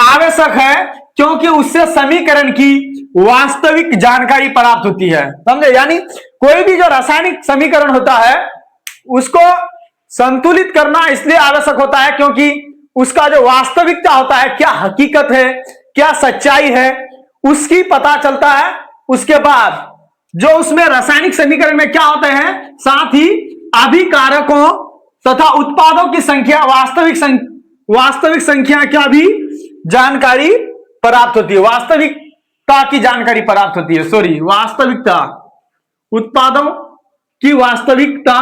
आवश्यक है क्योंकि उससे समीकरण की वास्तविक जानकारी प्राप्त होती है, समझे। यानी कोई भी जो रासायनिक समीकरण होता है उसको संतुलित करना इसलिए आवश्यक होता है क्योंकि उसका जो वास्तविकता होता है, क्या हकीकत है, क्या सच्चाई है, उसकी पता चलता है। उसके बाद जो उसमें रासायनिक समीकरण में क्या होते हैं, साथ ही अभिकारकों तथा उत्पादों की संख्या, वास्तविक संख्या का भी जानकारी प्राप्त होती है, वास्तविकता की जानकारी प्राप्त होती है, सॉरी वास्तविकता, उत्पादों की वास्तविकता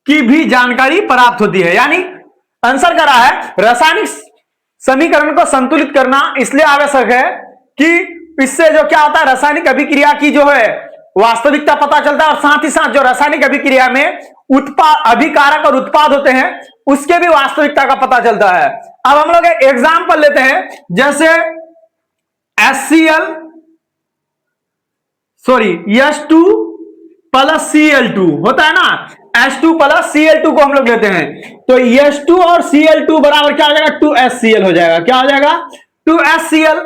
की भी जानकारी प्राप्त होती है। यानी आंसर करा है रासायनिक समीकरण को संतुलित करना इसलिए आवश्यक है कि इससे जो क्या होता है, रासायनिक अभिक्रिया की जो है वास्तविकता पता चलता है, और साथ ही साथ जो रासायनिक अभिक्रिया में उत्पाद, अभिकारक और उत्पाद होते हैं उसके भी वास्तविकता का पता चलता है। अब हम लोग एक एग्जांपल लेते हैं, जैसे H2 प्लस Cl2 होता है ना, H2 प्लस Cl2 को हम लोग लेते हैं, तो H2 और Cl2 बराबर क्या हो जाएगा, 2HCl हो जाएगा। क्या हो जाएगा, 2HCl।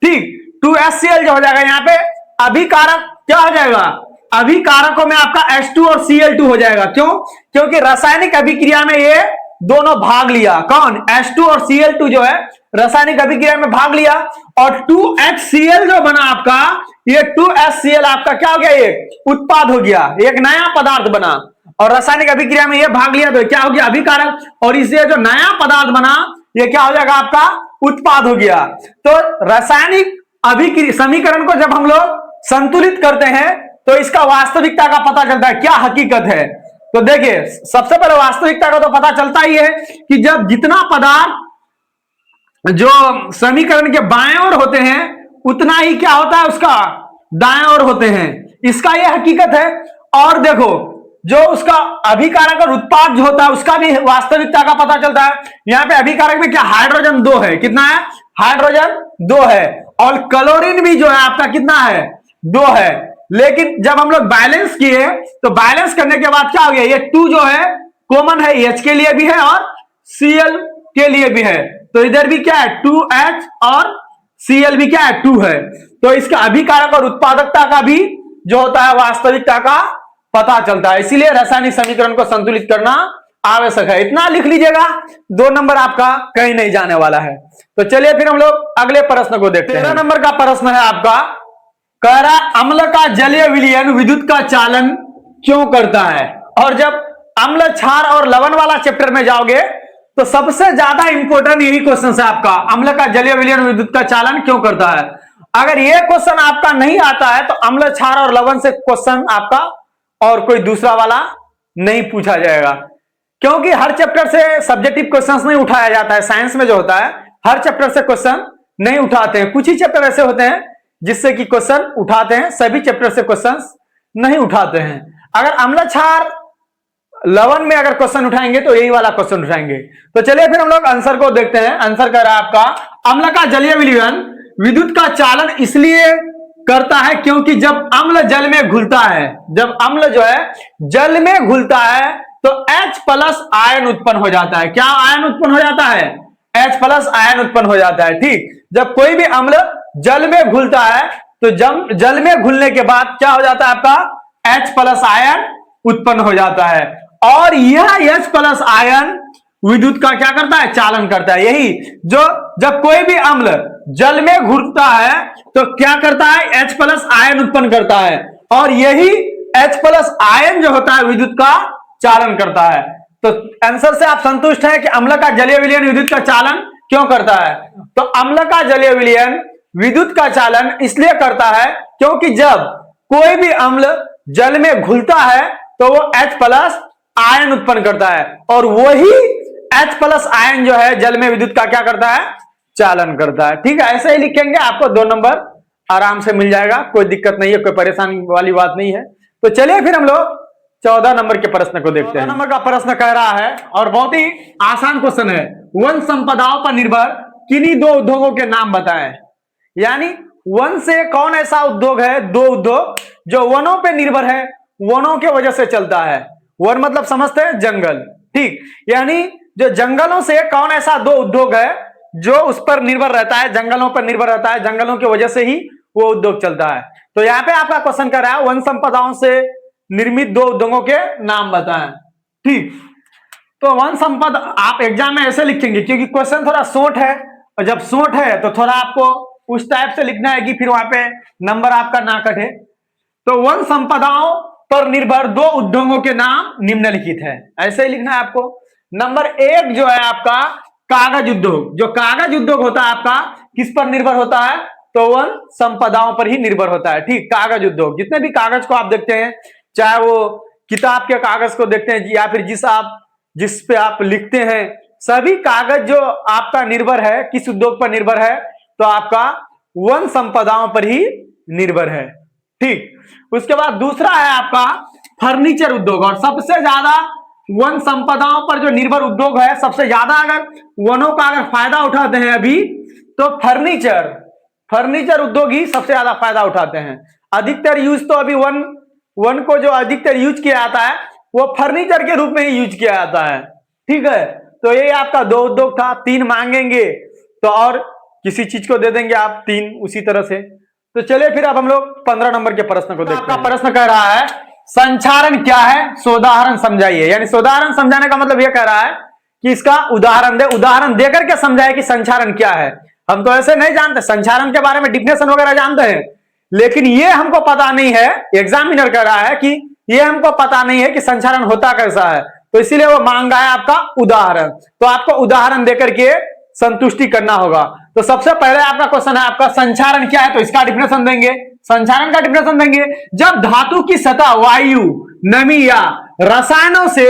ठीक, 2HCl जो हो जाएगा, यहां पे अभिकारक क्या हो जाएगा, अभिकारकों में आपका H2 और Cl2 हो जाएगा। क्यों, क्योंकि रासायनिक अभिक्रिया में ये दोनों भाग लिया, कौन, H2 और Cl2 जो है रासायनिक अभिक्रिया में भाग लिया, और 2HCl जो बना आपका, ये 2HCl आपका क्या हो गया, ये उत्पाद हो गया, एक नया पदार्थ बना, और रासायनिक अभिक्रिया में ये भाग लिया तो क्या हो गया, अभिकारक, और इससे जो नया पदार्थ बना ये क्या हो जाएगा, आपका उत्पाद हो गया। तो रासायनिक अभिक्रिया समीकरण को जब हम लोग संतुलित करते हैं तो इसका वास्तविकता का पता चलता है, क्या हकीकत है। तो देखिए, सबसे पहले वास्तविकता का तो पता चलता ही है कि जब जितना पदार्थ जो समीकरण के बाएं ओर होते हैं उतना ही क्या होता है, उसका दाएं ओर होते हैं, इसका यह हकीकत है। और देखो, जो उसका अभिकारक और उत्पाद जो होता है उसका भी वास्तविकता का पता चलता है। यहां पे अभिकारक में क्या, हाइड्रोजन 2 है, कितना है, हाइड्रोजन 2 है, और क्लोरीन भी जो है आपका कितना है, 2 है। लेकिन जब हम लोग बैलेंस किए तो बैलेंस करने के बाद क्या हो गया, ये 2 जो है कॉमन है, H के लिए भी है और Cl के लिए भी है, तो इधर भी क्या है 2H और Cl भी क्या है 2 है। तो इसका अभिकारक और उत्पादकता का भी जो होता है वास्तविकता का पता चलता है। इसीलिए रासायनिक समीकरण को संतुलित करना आवश्यक है। इतना लिख लीजिएगा, 2 नंबर आपका कहीं नहीं जाने वाला है। तो चलिए फिर हम लोग अगले प्रश्न को देखते हैं। 13 नंबर का प्रश्न है आपका, कह रहा अम्ल का जलीय विलयन विद्युत का चालन क्यों करता है। और जब अम्ल, क्षार और लवण वाला चैप्टर में जाओगे तो सबसे ज्यादा इंपॉर्टेंट यही क्वेश्चन है आपका, अम्ल का जलीय विलयन विद्युत का चालन क्यों करता है। अगर यह क्वेश्चन आपका नहीं आता है तो अम्ल, क्षार और लवण से क्वेश्चन आपका और कोई दूसरा वाला नहीं पूछा जाएगा, क्योंकि हर चैप्टर से सब्जेक्टिव क्वेश्चंस नहीं उठाया जाता है। साइंस में जो होता है हर चैप्टर से क्वेश्चन नहीं उठाते हैं, कुछ ही चैप्टर ऐसे होते हैं जिससे कि क्वेश्चन उठाते हैं, सभी चैप्टर से क्वेश्चंस नहीं उठाते हैं। अगर अम्ल, क्षार, लवण में अगर क्वेश्चन उठाएंगे तो यही वाला क्वेश्चन उठाएंगे। तो चलिए फिर हम लोग आंसर को देखते हैं। आंसर कर रहा है आपका, अम्ल का जलीय विलयन विद्युत का चालन इसलिए करता है क्योंकि जब अम्ल जल में घुलता है, जब अम्ल जो है जल में घुलता है तो H प्लस आयन उत्पन्न हो जाता है। क्या आयन उत्पन्न हो जाता है, H प्लस आयन उत्पन्न हो जाता है। ठीक, जब कोई भी अम्ल जल में घुलता है तो जल में घुलने के बाद क्या हो जाता है, आपका H प्लस आयन उत्पन्न हो जाता है, और यह H प्लस आयन विद्युत का क्या करता है, चालन करता है। यही जो जब कोई भी अम्ल जल में घुलता है तो क्या करता है, H प्लस आयन उत्पन्न करता है, और यही H प्लस आयन जो होता है विद्युत का चालन करता है। तो आंसर से आप संतुष्ट हैं कि अम्ल का जलीय विलयन विद्युत का चालन क्यों करता है। तो अम्ल का जलीय विलयन विद्युत का चालन इसलिए करता है क्योंकि जब कोई भी अम्ल जल में घुलता है तो वो H प्लस आयन उत्पन्न करता है, और वही H प्लस आयन जो है जल में विद्युत का क्या करता है, चालन करता है। ठीक है, ऐसे ही लिखेंगे, आपको 2 नंबर आराम से मिल जाएगा, कोई दिक्कत नहीं है, कोई परेशानी वाली बात नहीं है। तो चलिए फिर हम लोग 14 नंबर के प्रश्न को देखते हैं। 14 नंबर का प्रश्न कह रहा है, और बहुत ही आसान क्वेश्चन है, वन संपदाओं पर निर्भर किन्हीं 2 उद्योगों के नाम बताएं। यानी वन से कौन ऐसा उद्योग है, 2 उद्योग जो वनों पे निर्भर है, वनों के वजह से चलता है। वन मतलब समझते हैं जंगल। ठीक, यानी जो जंगलों से कौन ऐसा 2 उद्योग है जो उस पर निर्भर रहता है, जंगलों पर निर्भर रहता है, जंगलों की वजह से ही वो उद्योग चलता है। तो यहाँ पे आपका क्वेश्चन कर रहा है, वन संपदाओं से निर्मित 2 उद्योगों के नाम बताएं। ठीक, तो वन संपदा आप एग्जाम में ऐसे लिखेंगे क्योंकि क्वेश्चन थोड़ा शॉर्ट है, और जब शॉर्ट है तो थोड़ा आपको उस टाइप से लिखना है कि फिर वहां पे नंबर आपका ना कटे। तो वन संपदाओं पर निर्भर 2 उद्योगों के नाम निम्नलिखित है, ऐसे ही लिखना है आपको। नंबर 1 जो है आपका कागज उद्योग। जो कागज उद्योग होता है आपका किस पर निर्भर होता है, तो वन संपदाओं पर ही निर्भर होता है। ठीक, कागज उद्योग, जितने भी कागज को आप देखते हैं, चाहे वो किताब के कागज को देखते हैं या फिर जिस पे आप लिखते हैं, सभी कागज जो आपका निर्भर है किस उद्योग पर निर्भर है, तो आपका वन संपदाओं पर ही निर्भर है। ठीक, उसके बाद दूसरा है आपका फर्नीचर उद्योग। और सबसे ज्यादा वन संपदाओं पर जो निर्भर उद्योग है, सबसे ज्यादा अगर वनों का अगर फायदा उठाते हैं अभी, तो फर्नीचर उद्योग ही सबसे ज्यादा फायदा उठाते हैं। अधिकतर यूज तो अभी वन को जो अधिकतर यूज किया जाता है वो फर्नीचर के रूप में ही यूज किया जाता है। ठीक है, तो ये आपका 2 उद्योग था। 3 मांगेंगे तो और किसी चीज को दे देंगे आप 3 उसी तरह से। तो चलिए फिर अब हम लोग 15 नंबर के प्रश्न को देखते हैं। आपका प्रश्न कह रहा है संचारण क्या है, सोदाहरण समझाइए। यानी सोदाहरण समझाने का मतलब यह कह रहा है कि इसका उदाहरण देकर के समझाए कि संचारण क्या है। हम तो ऐसे नहीं जानते, संचारण के बारे में डिफिनेशन वगैरह जानते हैं, लेकिन ये हमको पता नहीं है। एग्जामिनर कह रहा है कि ये हमको पता नहीं है कि संचारण होता कैसा है, तो इसीलिए वो मांग रहा है आपका उदाहरण। तो आपको उदाहरण देकर के संतुष्टि करना होगा। तो सबसे पहले आपका क्वेश्चन है आपका संचारण क्या है, तो इसका डिफिनेशन देंगे। संचारण का डिफिनेशन देंगे, जब धातु की सतह वायु, नमी या रसायनों से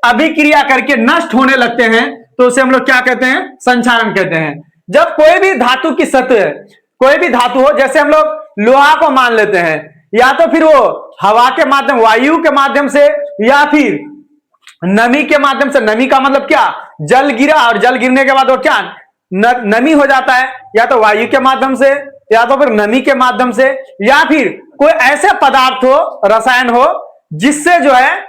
अभिक्रिया करके नष्ट होने लगते हैं तो उसे हम लोग क्या कहते हैं, संचारण कहते हैं। जब कोई भी धातु की सतह, कोई भी धातु हो, जैसे हम लोग लोहा को मान लेते हैं, या तो फिर वो हवा के माध्यम, वायु के माध्यम से, या फिर नमी के माध्यम से। नमी का मतलब क्या, जल गिरा और जल गिरने के बाद वो क्या नमी हो जाता है, या तो वायु के माध्यम से, या तो फिर नमी के माध्यम से, या फिर कोई ऐसे पदार्थ हो, रसायन हो, जिससे जो है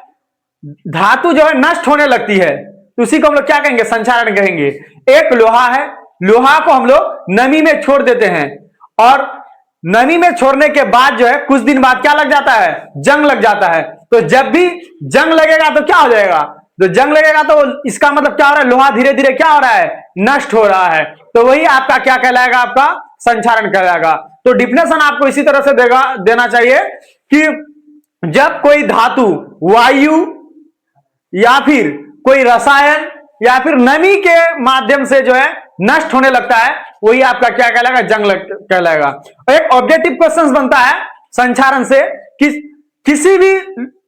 धातु जो है नष्ट होने लगती है, तो उसी को हम लोग क्या कहेंगे, संचारण कहेंगे। एक लोहा है, लोहा को हम लोग नमी में छोड़ देते हैं, और नमी में छोड़ने के बाद जो है कुछ दिन बाद क्या लग जाता है, जंग लग जाता है। तो जब भी जंग लगेगा तो क्या हो जाएगा, तो जंग लगेगा तो इसका मतलब क्या हो रहा है, लोहा धीरे धीरे क्या हो रहा है, नष्ट हो रहा है। तो वही आपका क्या कहलाएगा, आपका संचारण कहलाएगा। तो डिफिनेशन आपको इसी तरह से देना चाहिए कि जब कोई धातु वायु या फिर कोई रसायन या फिर नमी के माध्यम से जो है नष्ट होने लगता है, वही आपका क्या कहलाएगा, जंग कहलाएगा। एक ऑब्जेक्टिव क्वेश्चन बनता है संचारण से कि किसी भी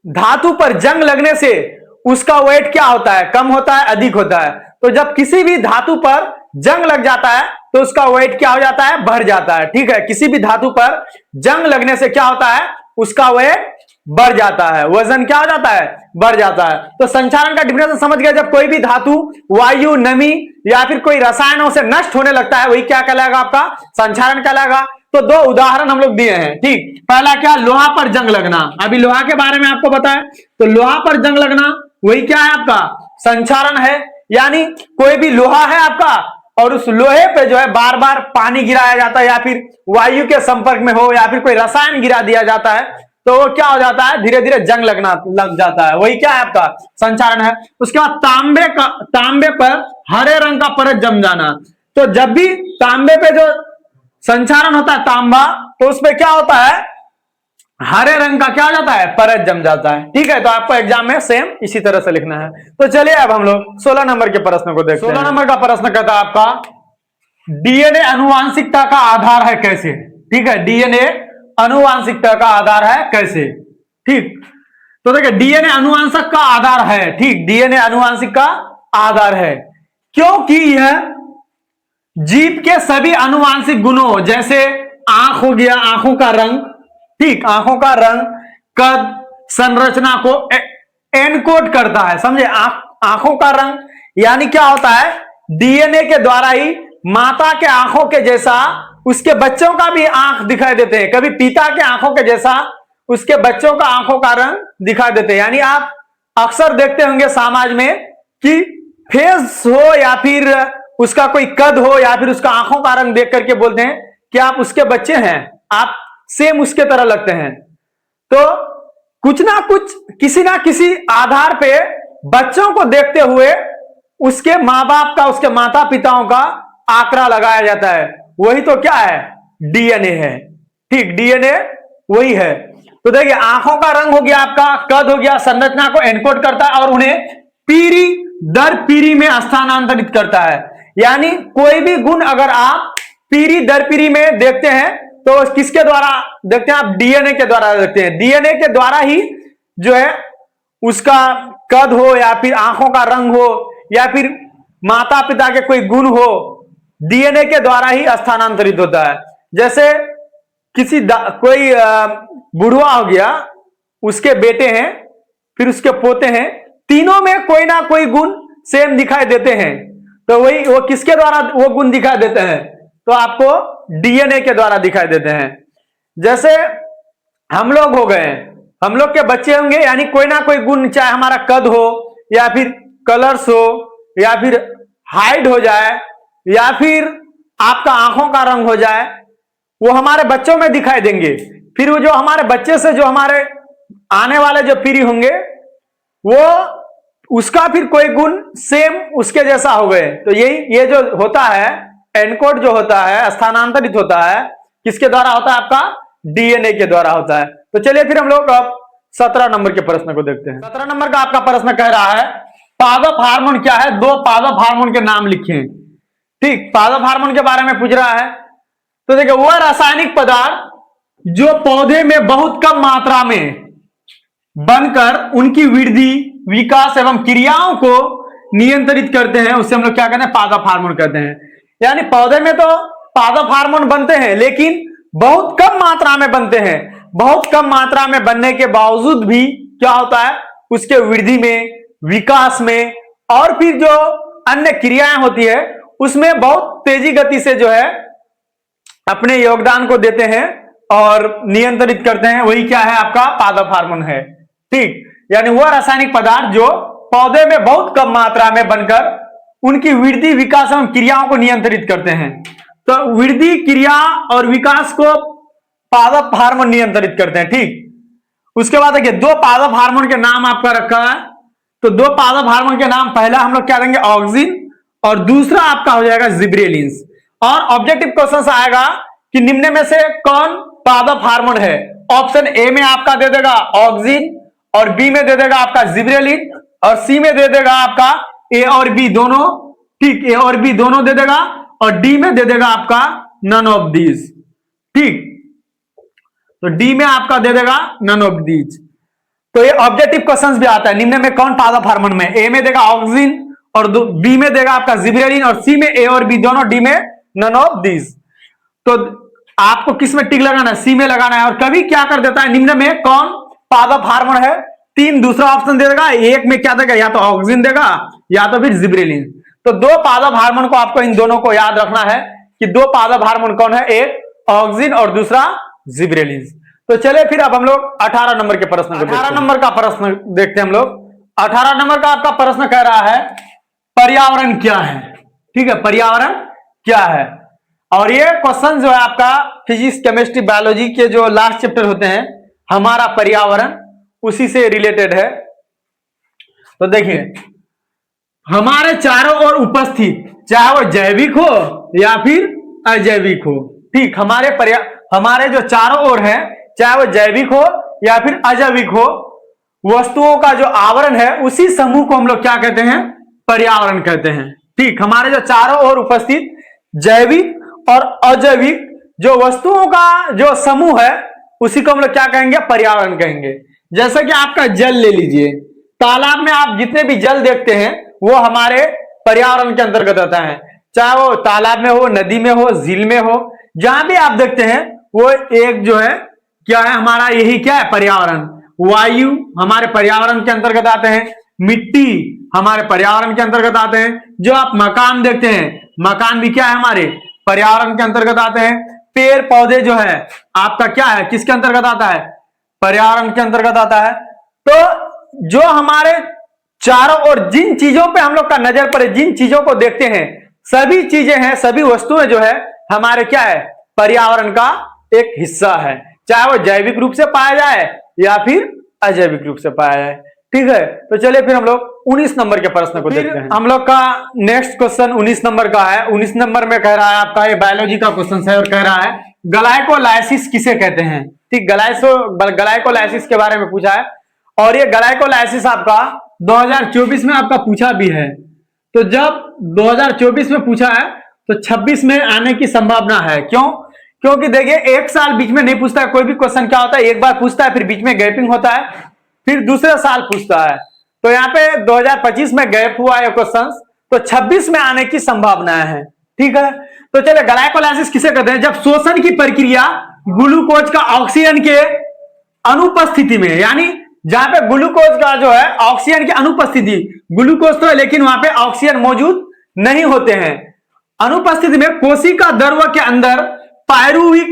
धातु पर जंग लगने से उसका वेट क्या होता है, कम होता है, अधिक होता है। तो जब किसी भी धातु पर जंग लग जाता है तो उसका वेट क्या हो जाता है, बढ़ जाता है। ठीक है, किसी भी धातु पर जंग लगने से क्या होता है, उसका वेट बढ़ जाता है, वजन क्या हो जाता है, बढ़ जाता है। तो संचारण का डिफिनेशन समझ गया, जब कोई भी धातु वायु, नमी या फिर कोई रसायनों से नष्ट होने लगता है, वही क्या कहलाएगा, आपका संचारण कहलाएगा। तो 2 उदाहरण हम लोग दिए हैं। ठीक, पहला क्या, लोहा पर जंग लगना। अभी लोहा के बारे में आपको बताया, तो लोहा पर जंग लगना वही क्या है, आपका संचारण है। यानी कोई भी लोहा है आपका, और उस लोहे पे जो है बार बार पानी गिराया जाता है, या फिर वायु के संपर्क में हो, या फिर कोई रसायन गिरा दिया जाता है, तो वो क्या हो जाता है, धीरे धीरे जंग लग जाता है, वही क्या है, आपका संचारण है। उसके बाद तांबे पर हरे रंग का परत जम जाना। तो जब भी तांबे पे जो संचारण होता है, तांबा, तो उसमें क्या होता है, हरे रंग का क्या हो जाता है, परत जम जाता है। ठीक है, तो आपको एग्जाम में सेम इसी तरह से लिखना है। तो चलिए अब हम लोग 16 नंबर के प्रश्न को देखते हैं। 16 नंबर का प्रश्न कहता है आपका डीएनए आनुवांशिकता का आधार है कैसे। ठीक है, डीएनए आनुवांशिकता का आधार है कैसे। ठीक, तो देखिए डीएनए आनुवांशिक का आधार है। ठीक, डीएनए आनुवांशिक का आधार है क्योंकि यह जीव के सभी आनुवांशिक गुणों, जैसे आंख हो गया, आंखों का रंग, ठीक, आंखों का रंग, कद, संरचना को एनकोड करता है। समझे, आंखों का रंग यानी क्या होता है, डीएनए के द्वारा ही माता के आंखों के जैसा उसके बच्चों का भी आंख दिखाई देते हैं, कभी पिता के आंखों के जैसा उसके बच्चों का आंखों का रंग दिखाई देते हैं। यानी आप अक्सर देखते होंगे समाज में कि फेस हो या फिर उसका कोई कद हो या फिर उसका आंखों का रंग देख करके बोलते हैं कि आप उसके बच्चे हैं, आप सेम उसके तरह लगते हैं। तो कुछ ना कुछ, किसी ना किसी आधार पे बच्चों को देखते हुए उसके माँ बाप का, उसके माता पिताओं का आंकड़ा लगाया जाता है। वही तो क्या है, डीएनए है। ठीक, डीएनए वही है। तो देखिए आंखों का रंग हो गया, आपका कद हो गया, संरचना को एनकोड करता है और उन्हें पीढ़ी दर पीढ़ी में स्थानांतरित करता है। यानी कोई भी गुण अगर आप पीढ़ी दर पीढ़ी में देखते हैं तो किसके द्वारा देखते हैं आप? डीएनए के द्वारा देखते हैं। डीएनए के द्वारा ही जो है उसका कद हो या फिर आंखों का रंग हो या फिर माता पिता के कोई गुण हो, डीएनए के द्वारा ही स्थानांतरित होता है। जैसे किसी कोई बुढ़वा हो गया, उसके बेटे हैं, फिर उसके पोते हैं, तीनों में कोई ना कोई गुण सेम दिखाई देते हैं। तो वही वो किसके द्वारा वो गुण दिखाई देते हैं? तो आपको डीएनए के द्वारा दिखाई देते हैं। जैसे हम लोग हो गए, हम लोग के बच्चे होंगे, यानी कोई ना कोई गुण, चाहे हमारा कद हो या फिर कलर्स हो या फिर हाइट हो जाए या फिर आपका आंखों का रंग हो जाए, वो हमारे बच्चों में दिखाई देंगे। फिर वो जो हमारे बच्चे से जो हमारे आने वाले जो पीढ़ी होंगे, वो उसका फिर कोई गुण सेम उसके जैसा हो गए। तो यही ये जो होता है एनकोड जो होता है, स्थानांतरित होता है, किसके द्वारा होता है? आपका डीएनए के द्वारा होता है। तो चलिए फिर हम लोग अब 17 नंबर के प्रश्न को देखते हैं। 17 नंबर का आपका प्रश्न कह रहा है पादप हार्मोन क्या है? 2 पादप हार्मोन के नाम लिखें। ठीक, पादप हार्मोन के बारे में पूछ रहा है। तो देखिए, वह रासायनिक पदार्थ जो पौधे में बहुत कम मात्रा में बनकर उनकी वृद्धि, विकास एवं क्रियाओं को नियंत्रित करते हैं, उससे हम लोग क्या कहते हैं? पादप हार्मोन कहते हैं। यानी पौधे में तो पादप हार्मोन बनते हैं, लेकिन बहुत कम मात्रा में बनते हैं। बहुत कम मात्रा में बनने के बावजूद भी क्या होता है? उसके वृद्धि में, विकास में और फिर जो अन्य क्रियाएं होती है उसमें बहुत तेजी गति से जो है अपने योगदान को देते हैं और नियंत्रित करते हैं। वही क्या है? आपका पादप हार्मोन है। ठीक, यानी वह रासायनिक पदार्थ जो पौधे में बहुत कम मात्रा में बनकर उनकी वृद्धि, विकास एवं क्रियाओं को नियंत्रित करते हैं। तो वृद्धि, क्रिया और विकास को पादप हार्मोन नियंत्रित करते हैं। ठीक, उसके बाद देखिए 2 पादप हार्मोन के नाम आपका रखा है। तो 2 पादप हार्मोन के नाम, पहला हम लोग क्या देंगे? ऑक्सिन, और दूसरा आपका हो जाएगा जिब्रेलिन्स। और ऑब्जेक्टिव क्वेश्चन आएगा कि निम्न में से कौन पादप हार्मोन है? ऑप्शन ए में आपका दे देगा ऑक्सिन, और बी में दे देगा आपका जिब्रेलिन, और सी में दे देगा आपका ए और बी दोनों। ठीक, ए और बी दोनों दे देगा, और डी में दे देगा आपका नन ऑफ दीज। ठीक, तो डी में आपका दे देगा नन ऑफ दीज। तो ये ऑब्जेक्टिव क्वेश्चंस भी आता है, निम्न में कौन पादप हार्मोन में? ए में देगा ऑक्सिन, और बी में देगा आपका जिब्रेलिन, और सी में ए और बी दोनों, डी में नन ऑफ दीज। तो आपको किस में टिक लगाना है? सी में लगाना है। और कभी क्या कर देता है, निम्न में कौन पादप हार्मोन है? 3 दूसरा ऑप्शन दे देगा, एक में क्या देगा? या तो ऑक्सिन देगा या तो फिर जिब्रेलिन। तो 2 पादप हार्मोन को आपको इन दोनों को याद रखना है कि 2 पादप हार्मोन कौन है? एक ऑक्सिन और दूसरा जिब्रेलिन। तो चले फिर अब हम लोग 18 नंबर के प्रश्न को 18 नंबर का प्रश्न देखते हैं हम लोग। 18 नंबर का आपका प्रश्न कह रहा है पर्यावरण क्या है? ठीक है, पर्यावरण क्या है? और ये क्वेश्चन जो है आपका फिजिक्स, केमिस्ट्री, बायोलॉजी के जो लास्ट चैप्टर होते हैं, हमारा पर्यावरण, उसी से रिलेटेड है। तो देखिए, हमारे चारों ओर उपस्थित, चाहे वो जैविक हो या फिर अजैविक हो, ठीक, हमारे जो चारों ओर है, चाहे वो जैविक हो या फिर अजैविक हो, वस्तुओं का जो आवरण है, उसी समूह को हम लोग क्या कहते हैं? पर्यावरण कहते हैं। ठीक, हमारे जो चारों ओर उपस्थित जैविक और अजैविक जो वस्तुओं का जो समूह है, उसी को हम लोग क्या कहेंगे? पर्यावरण कहेंगे। जैसे कि आपका जल ले लीजिए, तालाब में आप जितने भी जल देखते हैं वो हमारे पर्यावरण के अंतर्गत आता है। चाहे वो तालाब में हो, नदी में हो, झील में हो, जहां भी आप देखते हैं वो एक जो है क्या है? हमारा यही क्या है? पर्यावरण। वायु हमारे पर्यावरण के अंतर्गत आते हैं, मिट्टी हमारे पर्यावरण के अंतर्गत आते हैं, जो आप मकान देखते हैं, मकान भी क्या है? हमारे पर्यावरण के अंतर्गत आते हैं। पेड़ पौधे जो है आपका क्या है? किसके अंतर्गत आता है? पर्यावरण के अंतर्गत आता है। तो जो हमारे चारों ओर जिन चीजों पे हम लोग का नजर पड़े, जिन चीजों को देखते हैं, सभी चीजें हैं, सभी वस्तुएं जो है हमारे क्या है? पर्यावरण का एक हिस्सा है, चाहे वो जैविक रूप से पाया जाए या फिर अजैविक रूप से पाया जाए। ठीक है, तो चलिए फिर हम लोग 19 नंबर के प्रश्न को देखते हैं। हम लोग का नेक्स्ट क्वेश्चन 19 नंबर का है। 19 नंबर में कह रहा है आपका, ये बायोलॉजी का क्वेश्चन है और कह रहा है ग्लाइकोलाइसिस किसे कहते हैं? ठीक, ग्लाइकोलाइसिस के बारे में पूछा है। और ये ग्लाइकोलाइसिस आपका 2024 में आपका पूछा भी है। तो जब 2024 में पूछा है तो 26 में आने की संभावना है। क्यों? क्योंकि देखिए एक साल बीच में नहीं पूछता है कोई भी क्वेश्चन। क्या होता है, एक बार पूछता है, फिर बीच में गैपिंग होता है, फिर दूसरे साल पूछता है। तो यहाँ पे 2025 में गैप हुआ है क्वेश्चन, तो 26 में आने की संभावनाएं हैं। ठीक है, तो चलिए ग्लाइकोलाइसिस किसे कहते हैं? जब शोषण की प्रक्रिया ग्लूकोज का ऑक्सीजन के अनुपस्थिति में, यानी जहां पे ग्लूकोज का जो है ऑक्सीजन की अनुपस्थिति, ग्लूकोज तो है लेकिन वहां पे ऑक्सीजन मौजूद नहीं होते हैं, अनुपस्थिति में कोशिका द्रव के अंदर पायरुविक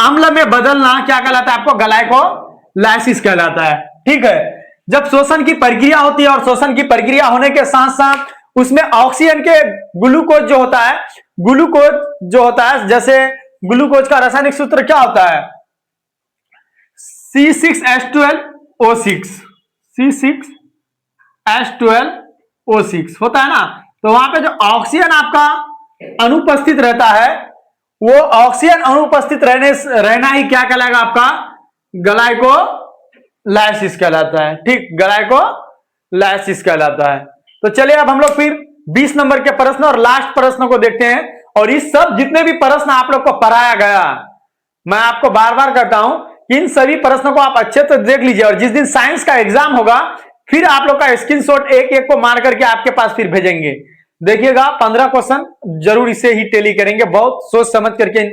अम्ल में बदलना क्या कहलाता है? आपको ग्लाइकोलाइसिस कहलाता है। ठीक है, जब शोषण की प्रक्रिया होती है और शोषण की प्रक्रिया होने के साथ साथ उसमें ऑक्सीजन के ग्लूकोज जो होता है, ग्लूकोज जो होता है, जैसे ग्लूकोज का रासायनिक सूत्र क्या होता है? C6H12O6, C6H12O6 होता है ना। तो वहां पे जो ऑक्सीजन आपका अनुपस्थित रहता है, वो ऑक्सीजन अनुपस्थित रहना ही क्या कहलाएगा? आपका ग्लाइकोलाइसिस कहलाता है। ठीक, ग्लाइकोलाइसिस कहलाता है। तो चलिए अब हम लोग फिर 20 नंबर के प्रश्न और लास्ट प्रश्न को देखते हैं। और इस सब जितने भी प्रश्न आप लोग को पढ़ाया गया, मैं आपको बार बार कहता हूं कि इन सभी प्रश्नों को आप अच्छे से देख लीजिए, और जिस दिन साइंस का एग्जाम होगा फिर आप लोग का स्क्रीनशॉट एक एक को मार करके आपके पास फिर भेजेंगे। देखिएगा 15 क्वेश्चन जरूर इसे ही टेली करेंगे, बहुत सोच समझ करके इन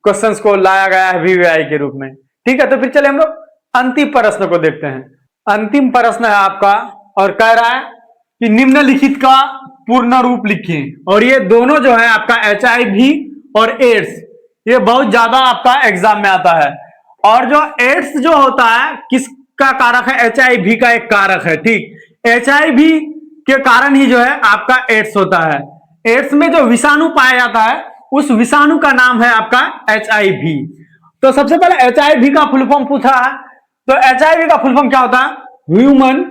क्वेश्चंस को लाया गया है VVI के रूप में। ठीक है, तो फिर चले हम लोग अंतिम प्रश्न को देखते हैं। अंतिम प्रश्न है आपका और कह रहा है कि निम्नलिखित का पूर्ण रूप लिखें। और ये दोनों जो है आपका HIV और एड्स, ये बहुत ज्यादा आपका एग्जाम में आता है। और जो एड्स जो होता है किसका कारक है? HIV का एक कारक है। ठीक, HIV के कारण ही जो है आपका एड्स होता है। एड्स में जो विषाणु पाया जाता है उस विषाणु का नाम है आपका HIV। तो सबसे पहले HIV का फुल फॉर्म पूछा है, तो HIV का फुल फॉर्म क्या होता है? Human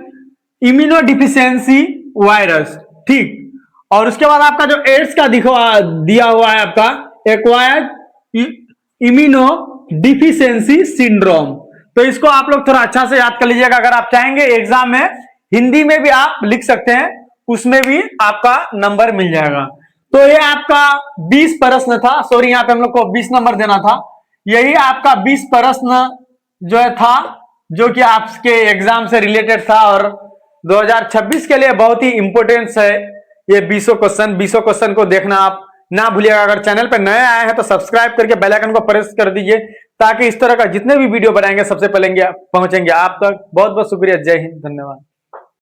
immunodeficiency virus. ठीक, और उसके बाद आपका जो एड्स का दिया हुआ है आपका एक्वायर्ड इम्यूनोडिफिशियंसी सिंड्रोम। तो इसको आप लोग थोड़ा अच्छा से याद कर लीजिएगा। अगर आप चाहेंगे एग्जाम में हिंदी में भी आप लिख सकते हैं, उसमें भी आपका नंबर मिल जाएगा। तो ये आपका 20 प्रश्न था, सॉरी यहाँ पे हम लोग को 20 नंबर देना था। यही आपका 20 प्रश्न जो है था, जो कि आपके एग्जाम से रिलेटेड था और 2026 के लिए बहुत ही इंपॉर्टेंस है ये 20 क्वेश्चन को देखना आप ना भूलिएगा। अगर चैनल पर नए आए हैं तो सब्सक्राइब करके बेल आइकन को प्रेस कर दीजिए, ताकि इस तरह का जितने भी वीडियो बनाएंगे सबसे पहले पहुंचेंगे आप तक। बहुत बहुत शुक्रिया, जय हिंद, धन्यवाद।